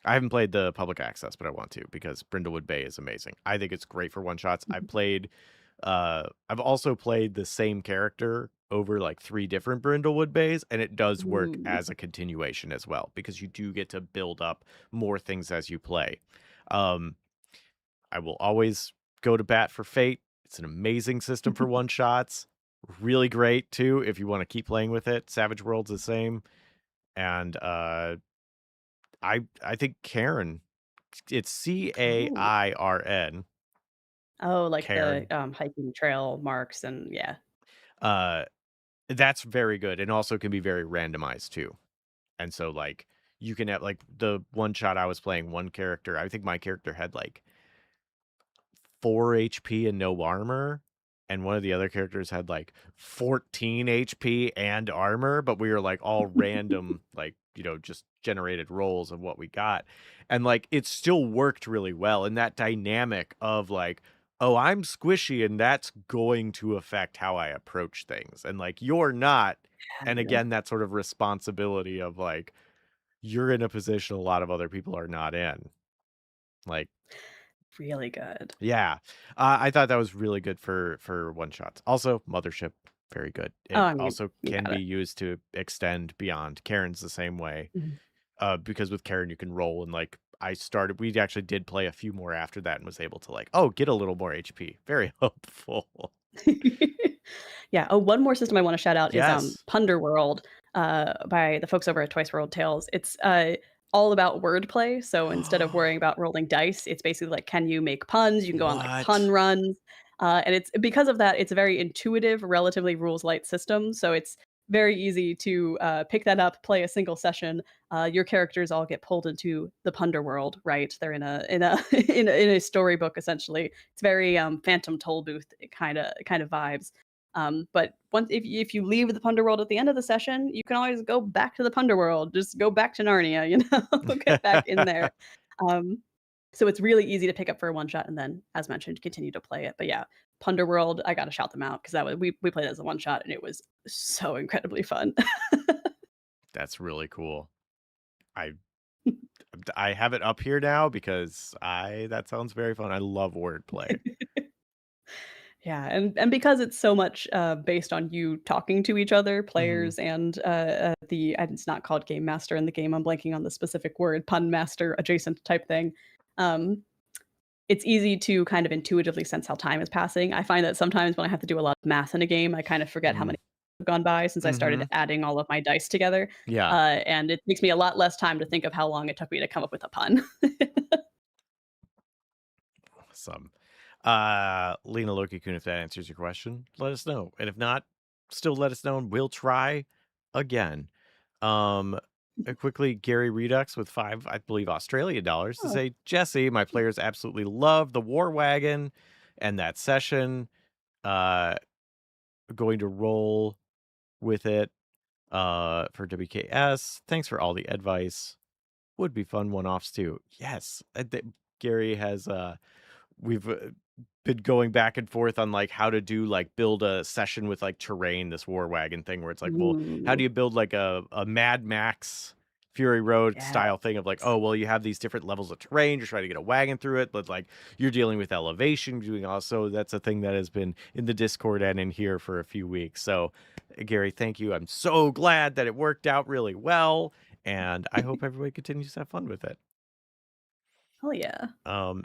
I haven't played the public access, but I want to because Brindlewood Bay is amazing. I think it's great for one shots. I've also played the same character over like 3 different Brindlewood Bays, and it does work Ooh. as a continuation as well because you do get to build up more things as you play. Um, I will always go to bat for Fate. It's an amazing system for one shots. Really great too if you want to keep playing with it. Savage World's the same. And I think Karen, it's Oh. Cairn. Oh, like the Cairn. hiking trail marks and yeah. Uh that's very good and also can be very randomized too. And so like you can have like the one shot I was playing one character. I think my character had like 4 HP and no armor. And one of the other characters had like 14 HP and armor, but we were like all random, like, just generated rolls of what we got. And like it still worked really well. And that dynamic of like, oh, I'm squishy and that's going to affect how I approach things. And like you're not. And Yeah. again, that sort of responsibility of like, you're in a position a lot of other people are not in. Like, really good. Yeah. I thought that was really good for one shots. Also, Mothership, very good. Oh, It I mean, also you can got be it. used to extend beyond. Karen's the same way. Mhm. Because with Karen you can roll and like we actually did play a few more after that and was able to like, oh, get a little more HP. Very helpful. Yeah. Oh, one more system I want to shout out is Yes. Punderworld by the folks over at Twice World Tales. It's all about wordplay. So instead of worrying about rolling dice, it's basically like, can you make puns? You can go on like pun What? runs. And it's because of that, it's a very intuitive, relatively rules light system. So it's very easy to pick that up, play a single session. Your characters all get pulled into the Punder world, right? They're in a in a storybook essentially. It's very Phantom Tollbooth kind of vibes. But once if you leave the Punder world at the end of the session, you can always go back to the Punder world. Just go back to Narnia, get back in there. Um, so it's really easy to pick up for a one shot and then, as mentioned, continue to play it. But yeah, Punder world, I gotta shout them out because that was we played it as a one shot and it was so incredibly fun. That's really cool. I I have it up here now because I that sounds very fun. I love wordplay. Yeah, and because it's so much based on you talking to each other, Mhm. players, and and it's not called game master in the game. I'm blanking on the specific word, pun master adjacent type thing. Um, it's easy to kind of intuitively sense how time is passing. I find that sometimes when I have to do a lot of math in a game, I kind of forget how Mhm. many have gone by since I started Mhm. adding all of my dice together, Yeah. and it takes me a lot less time to think of how long it took me to come up with a pun. Awesome. Lena Loki Kun, if that answers your question, let us know. And if not, still let us know and we'll try again. Um, quickly, Gary Redux with 5, I believe, Australian dollars to Oh, say, Jesse, my players absolutely love the War Wagon and that session. Uh, going to roll with it for WKS. Thanks for all the advice. Would be fun one-offs too. Yes, Gary has we've been going back and forth on like how to do like build a session with like terrain, this war wagon thing where it's like, well, how do ooh, you build like a Mad Max Fury Road yeah. style thing of like, oh well, you have these different levels of terrain, you're trying to get a wagon through it, but like you're dealing with elevation, doing also that's a thing that has been in the Discord and in here for a few weeks. So Gary, thank you. I'm so glad that it worked out really well. And I hope everybody continues to have fun with it. Hell yeah. Um,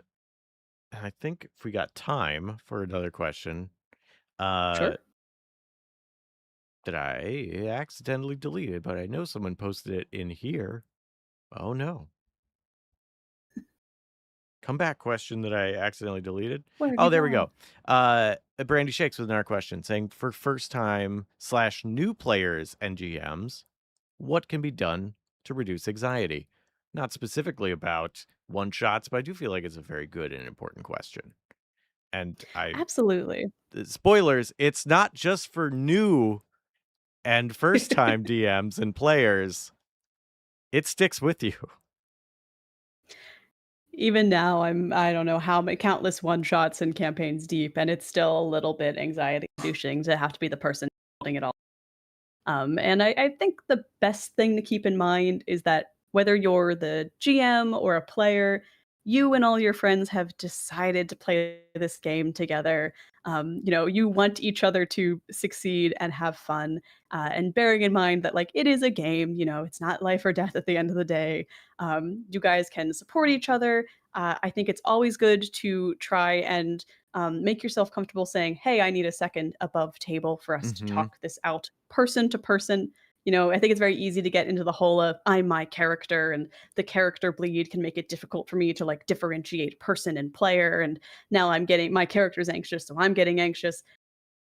and I think if we got time for another question, uh, Sure. that I accidentally deleted, but I know someone posted it in here. Oh no. Come back question that I accidentally deleted. Where have Oh, you there we gone? go. Brandy Shakes with another question saying for first time / new players and GMs, what can be done to reduce anxiety? Not specifically about one shots, but I do feel like it's a very good and important question. And Absolutely. spoilers, it's not just for new and first time DMs and players. It sticks with you. Even now, I don't know how many countless one shots and campaigns deep, and it's still a little bit anxiety inducing to have to be the person holding it all. And I think the best thing to keep in mind is that whether you're the GM or a player, you and all your friends have decided to play this game together. You want each other to succeed and have fun. And bearing in mind that, like, it is a game, it's not life or death at the end of the day. You guys can support each other. I think it's always good to try and make yourself comfortable saying, hey, I need a second above table for us to Mhm. talk this out person to person. I think it's very easy to get into the whole of I'm my character, and the character bleed can make it difficult for me to like differentiate person and player. And now I'm getting my character's anxious, so I'm getting anxious.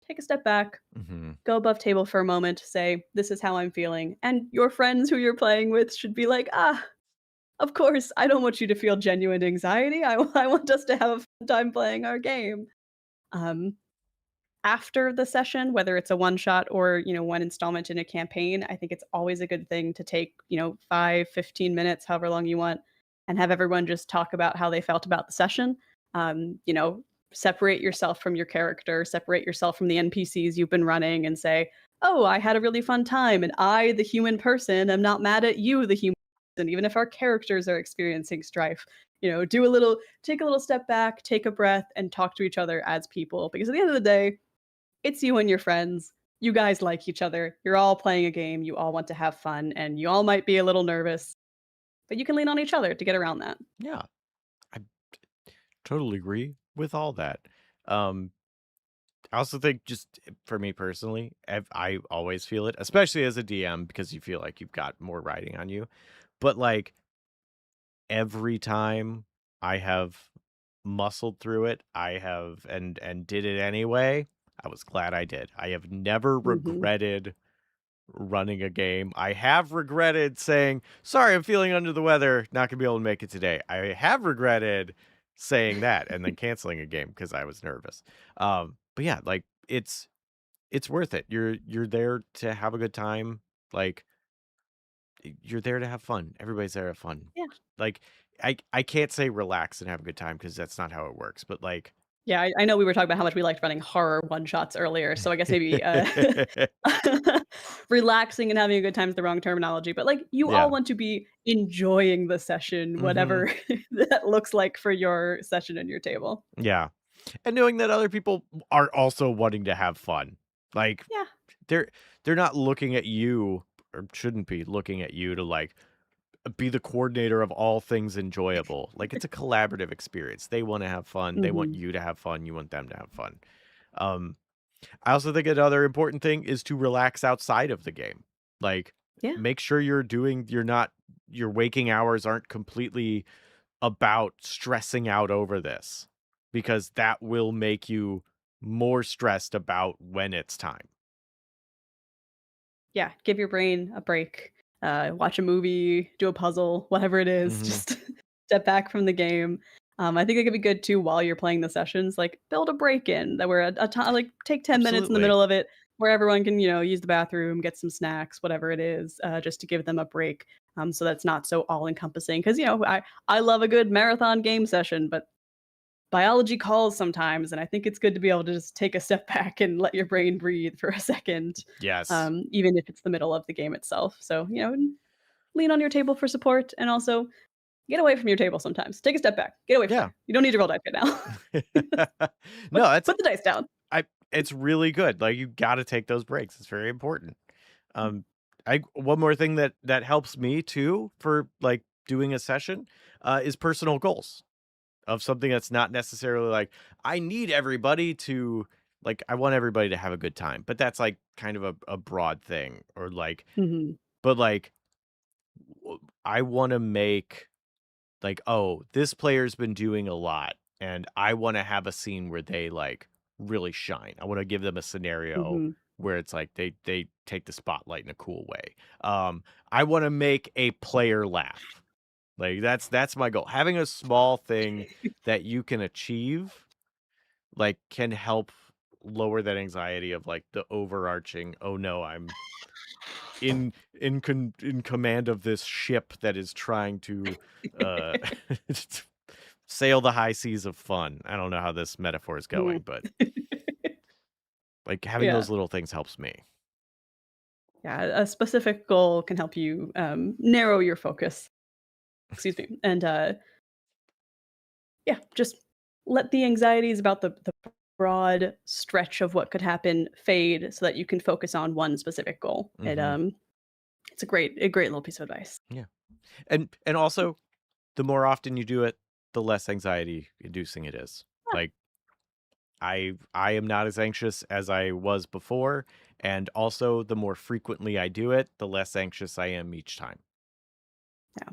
Take a step back, Mhm. go above table for a moment, say, this is how I'm feeling. And your friends who you're playing with should be like, of course, I don't want you to feel genuine anxiety. I want us to have a fun time playing our game. Um, After the session, whether it's a one shot or, one installment in a campaign, I think it's always a good thing to take, 5, 15 minutes, however long you want, and have everyone just talk about how they felt about the session. Separate yourself from your character, separate yourself from the NPCs you've been running and say, oh, I had a really fun time. And I, the human person, am not mad at you, the human person, even if our characters are experiencing strife. take a little step back, take a breath, and talk to each other as people. Because at the end of the day, it's you and your friends. You guys like each other. You're all playing a game. You all want to have fun, and you all might be a little nervous, but you can lean on each other to get around that. Yeah, I totally agree with all that. Um, I also think just for me personally, I always feel it, especially as a DM, because you feel like you've got more writing on you. But like every time I have muscled through it, I have and did it anyway. I was glad I did. I have never Mhm. regretted running a game. I have regretted saying, "Sorry, I'm feeling under the weather, not gonna be able to make it today." I have regretted saying that and then canceling a game because I was nervous. But yeah, like it's worth it. You're there to have a good time. Like you're there to have fun. Everybody's there to have fun. Yeah. Like I can't say relax and have a good time because that's not how it works. But like Yeah, I know we were talking about how much we liked running horror one-shots earlier, so I guess maybe, relaxing and having a good time is the wrong terminology, but, like, you all yeah. want to be enjoying the session, Hmm. whatever that looks like for your session and your table. Yeah. And knowing that other people are also wanting to have fun. Like Yeah. they're they're not looking at you or shouldn't be looking at you to like be the coordinator of all things enjoyable. Like it's a collaborative experience. They want to have fun. They want Mhm. you to have fun. You want them to have fun. Um, I also think another important thing is to relax outside of the game. Like Yeah. make sure you're not your waking hours aren't completely about stressing out over this because that will make you more stressed about when it's time. Yeah, give your brain a break, watch a movie, do a puzzle, whatever it is, Mhm. just step back from the game. I think it could be good too while you're playing the sessions, like build a break in that where a time like take 10 minutes in the Absolutely. middle of it where everyone can, use the bathroom, get some snacks, whatever it is, just to give them a break. So that's not so all encompassing. Because I love a good marathon game session, but biology calls sometimes, and I think it's good to be able to just take a step back and let your brain breathe for a second, Yes. even if it's the middle of the game itself. So, lean on your table for support and also get away from your table sometimes. Take a step back. Get away from Yeah. there. You don't need to roll dice right now. No, that's Put the dice down. I it's really good. Like you got to take those breaks. It's very important. Um I one more thing that helps me too for like doing a session is personal goals of something that's not necessarily like I need everybody to like I want everybody to have a good time. But that's like kind of a broad thing or like Mhm. but like I want to make like, oh, this player's been doing a lot, and I want to have a scene where they like really shine. I want to give them a scenario Mhm. where it's like they take the spotlight in a cool way. I want to make a player laugh. Like that's my goal. Having a small thing that you can achieve like can help lower that anxiety of like the overarching, oh no, I'm in command of this ship that is trying to uh sail the high seas of fun. I don't know how this metaphor is going, Mm. but like having Yeah. those little things helps me. Yeah, a specific goal can help you, narrow your focus. Excuse me, and, yeah, just let the anxieties about the broad stretch of what could happen fade so that you can focus on one specific goal. Hmm. It's a great little piece of advice. Yeah. And also the more often you do it, the less anxiety inducing it is. Yeah, Like I am not as anxious as I was before, and also the more frequently I do it, the less anxious I am each time. yeah.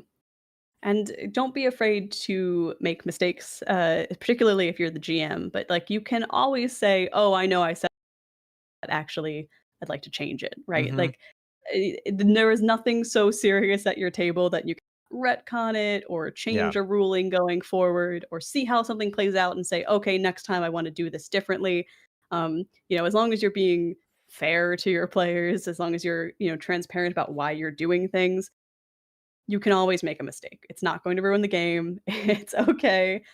And don't be afraid to make mistakes, particularly if you're the GM, but, like, you can always say, "Oh, I know I said that, actually, I'd like to change it," right? Mhm. Like, there is nothing so serious at your table that you can retcon it or Yeah. change a ruling going forward or see how something plays out and say, "Okay, next time I wanna do this differently." As long as you're being fair to your players, as long as you're, transparent about why you're doing things, you can always make a mistake. It's not going to ruin the game. It's okay.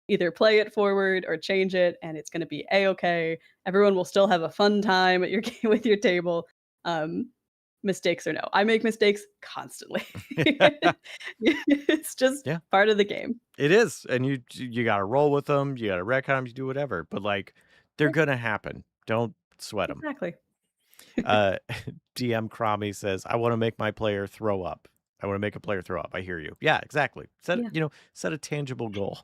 Either play it forward or change it, and it's gonna be A-okay. Everyone will still have a fun time at your game with your table. Um, mistakes or no. I make mistakes constantly. It's just Yeah, part of the game. it is, and you got to roll with them. You got to retcon them. You do whatever, but like they're Yeah, gonna happen. Don't sweat them. exactly. Uh, DM Crommy says, "I want to make my player throw up. I want to make a player throw up." I hear you. Yeah, exactly. Yeah. Set a tangible goal.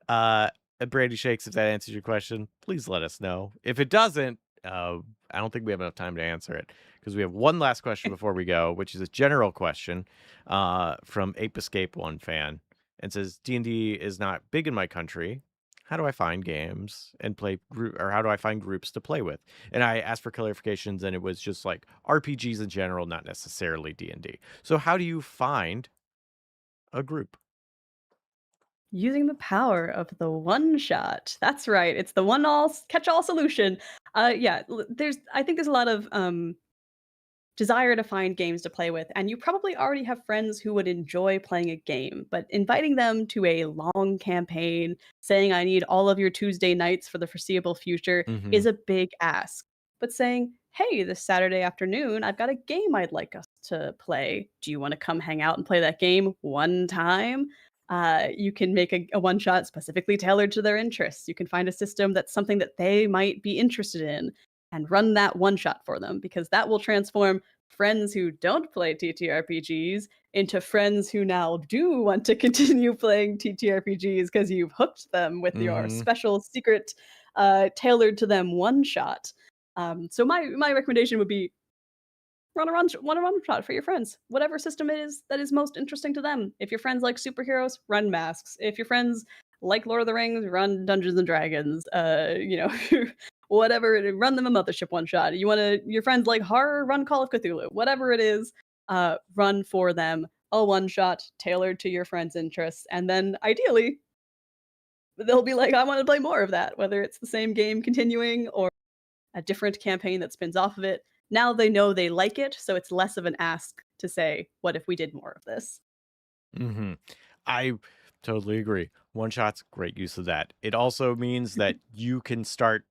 Uh, Brady Shakes, if that answers your question, please let us know. If it doesn't, I don't think we have enough time to answer it because we have one last question before we go, which is a general question from Ape Escape One fan, and says D&D is not big in my country. How do I find games and play group, or how do I find groups to play with? And I asked for clarifications, and it was just like RPGs in general, not necessarily D&D. So how do you find a group? Using the power of the one shot. That's right. It's the one all catch all solution. Yeah, I think there's a lot of desire to find games to play with, and you probably already have friends who would enjoy playing a game, but inviting them to a long campaign, saying I need all of your Tuesday nights for the foreseeable future Mm-hmm. is a big ask. But saying, "Hey, this Saturday afternoon, I've got a game I'd like us to play. Do you want to come hang out and play that game one time?" You can make a one shot specifically tailored to their interests. You can find a system that's something that they might be interested in and run that one shot for them, because that will transform friends who don't play TTRPGs into friends who now do want to continue playing TTRPGs because you've hooked them with your Mm-hmm. special secret tailored to them one shot. So my recommendation would be run a run shot for your friends. Whatever system it is that is most interesting to them. If your friends like superheroes, run masks. If your friends like Lord of the Rings, run Dungeons and Dragons. Whatever run them a mothership one shot. Your friends like horror, run Call of Cthulhu. Whatever it is, run for them a one shot tailored to your friends' interests. And then ideally, they'll be like, I want to play more of that, whether it's the same game continuing or a different campaign that spins off of it. Now they know they like it, so it's less of an ask to say, "What if we did more of this?" Mm-hmm. I totally agree. One shot's great use of that. It also means that you can start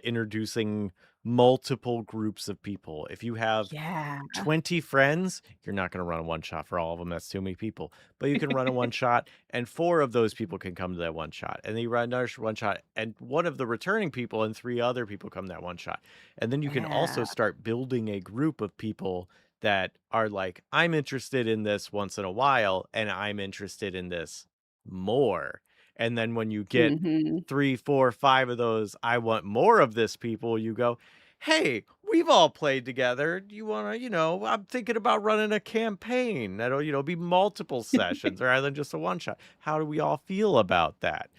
introducing multiple groups of people. If you have Yeah. 20 friends, you're not going to run a one shot for all of them. That's too many people. But you can run a one shot, and 4 of those people can come to that one shot. And then you run another one shot, and one of the returning people and 3 other people come to that one shot. And then you can also Yeah. start building a group of people that are like, I'm interested in this once in a while, and I'm interested in this more. And then when you get Mhm. 3, 4, 5 of those, I want more of this people, you go, hey, we've all played together. Do you want to, I'm thinking about running a campaign that'll, be multiple sessions rather than just a one shot. How do we all feel about that?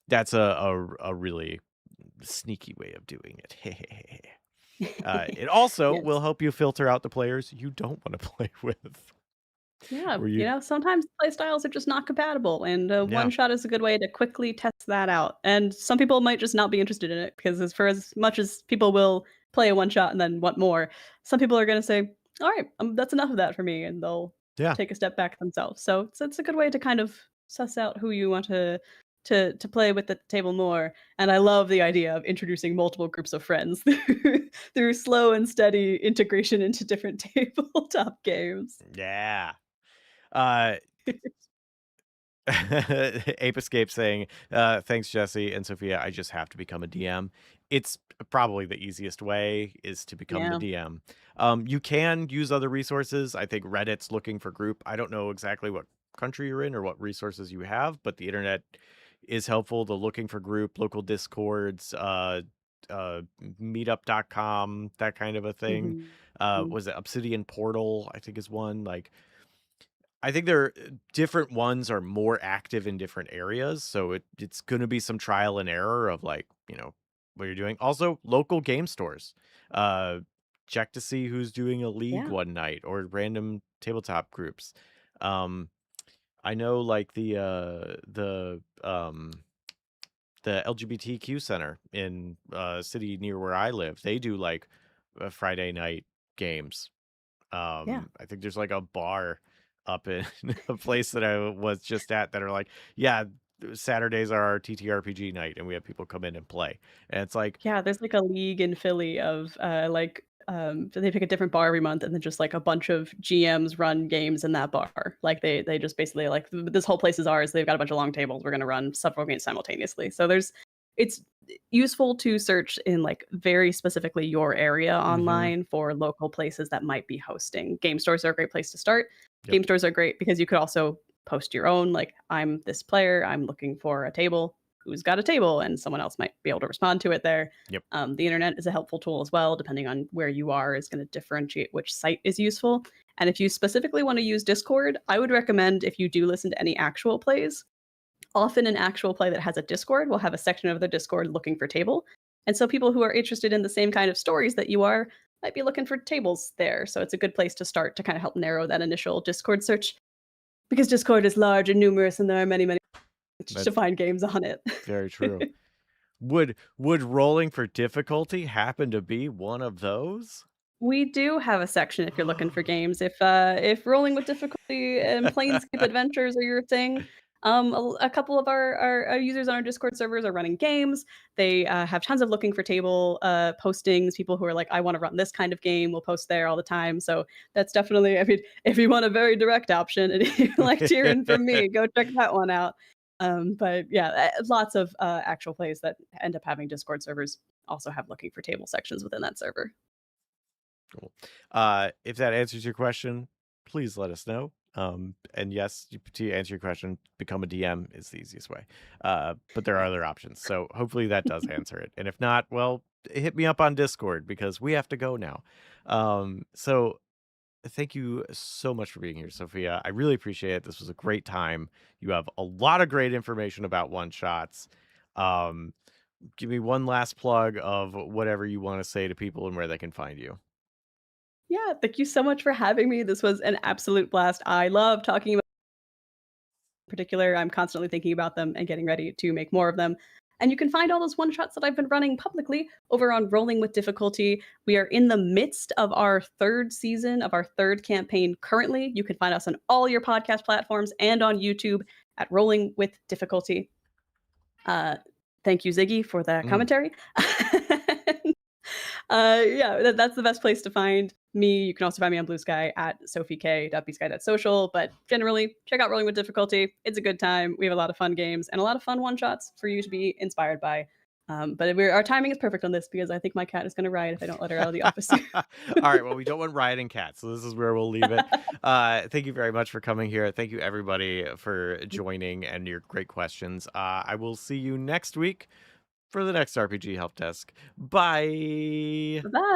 That's a really sneaky way of doing it. It also will Yes. help you filter out the players you don't want to play with. Yeah, Where you, sometimes play styles are just not compatible, and yeah, one shot is a good way to quickly test that out. And some people might just not be interested in it because, as much as people will play a one shot and then want more, some people are going to say, "All right, that's enough of that for me," and they'll yeah. take a step back themselves. So it's a good way to kind of suss out who you want to play with at the table more. And I love the idea of introducing multiple groups of friends through slow and steady integration into different tabletop games. Yeah. Uh, Ape Escape saying, thanks, Jesse and Sophia. I just have to become a DM. It's probably the easiest way is to become the Yeah. DM. You can use other resources. I think Reddit's looking for group. I don't know exactly what country you're in or what resources you have, but the internet is helpful to looking for group, local discords, meetup.com, that kind of a thing. Mhm. Was it Obsidian Portal, I think is one. Like, I think there different ones are more active in different areas, so it's gonna be some trial and error of like, what you're doing. Also, local game stores. Uh, Check to see who's doing a league Yeah. one night or random tabletop groups. Um, I know like the LGBTQ center in a city near where I live. They do like Friday night games. Yeah. I think there's like a bar up in a place that I was just at that are like, yeah, Saturdays are our TTRPG night, and we have people come in and play. And it's like, Yeah, there's, like, a league in Philly of, like, they pick a different bar every month, and then just like a bunch of GMs run games in that bar. Like they just basically like this whole place is ours. They've got a bunch of long tables. We're going to run several games simultaneously. So it's useful to search in like very specifically your area online for local places that might be hosting. Game stores are a great place to start. Yep. Game stores are great because you could also post your own, like, I'm this player, I'm looking for a table, who's got a table, and someone else might be able to respond to it there. Yep. The internet is a helpful tool as well, depending on where you are, is going to differentiate which site is useful. And if you specifically want to use Discord, I would recommend, if you do listen to any actual plays, often an actual play that has a Discord will have a section of the Discord looking for table. And so people who are interested in the same kind of stories that you are might be looking for tables there. So it's a good place to start to kind of help narrow that initial Discord search, because Discord is large and numerous and there are many to find games on it. Very true. Would rolling for difficulty happen to be one of those? We do have a section if you're looking for games. If rolling with difficulty and Planescape adventures are your thing, a couple of our users on our Discord servers are running games. They have tons of looking for table postings. People who are like, I want to run this kind of game will post there all the time. So that's definitely, I mean, if you want a very direct option and you like cheering from me, go check that one out. But yeah, lots of actual plays that end up having Discord servers also have looking for table sections within that server. Cool. If that answers your question, please let us know. And yes, to answer your question, become a DM is the easiest way. But there are other options. So hopefully that does answer it. And if not, well, hit me up on Discord because we have to go now. So thank you so much for being here, Sophia. I really appreciate it. This was a great time. You have a lot of great information about one-shots. Give me one last plug of whatever you want to say to people and where they can find you. Yeah, thank you so much for having me. This was an absolute blast. I love talking about in particular. I'm constantly thinking about them and getting ready to make more of them. And you can find all those one-shots that I've been running publicly over on Rolling with Difficulty. We are in the midst of our third season of our third campaign currently. You can find us on all your podcast platforms and on YouTube at Rolling with Difficulty. Thank you, Ziggy, for the commentary. Yeah, that's the best place to find me. You can also find me on Blue Sky at sophiek.bsky.social. But generally, check out Rolling with Difficulty. It's a good time. We have a lot of fun games and a lot of fun one-shots for you to be inspired by. But our timing is perfect on this because I think my cat is going to riot if I don't let her out of the office. All right. Well, we don't want rioting cats, so this is where we'll leave it. Thank you very much for coming here. Thank you, everybody, for joining and your great questions. I will see you next week for the next RPG Help Desk. Bye. Bye.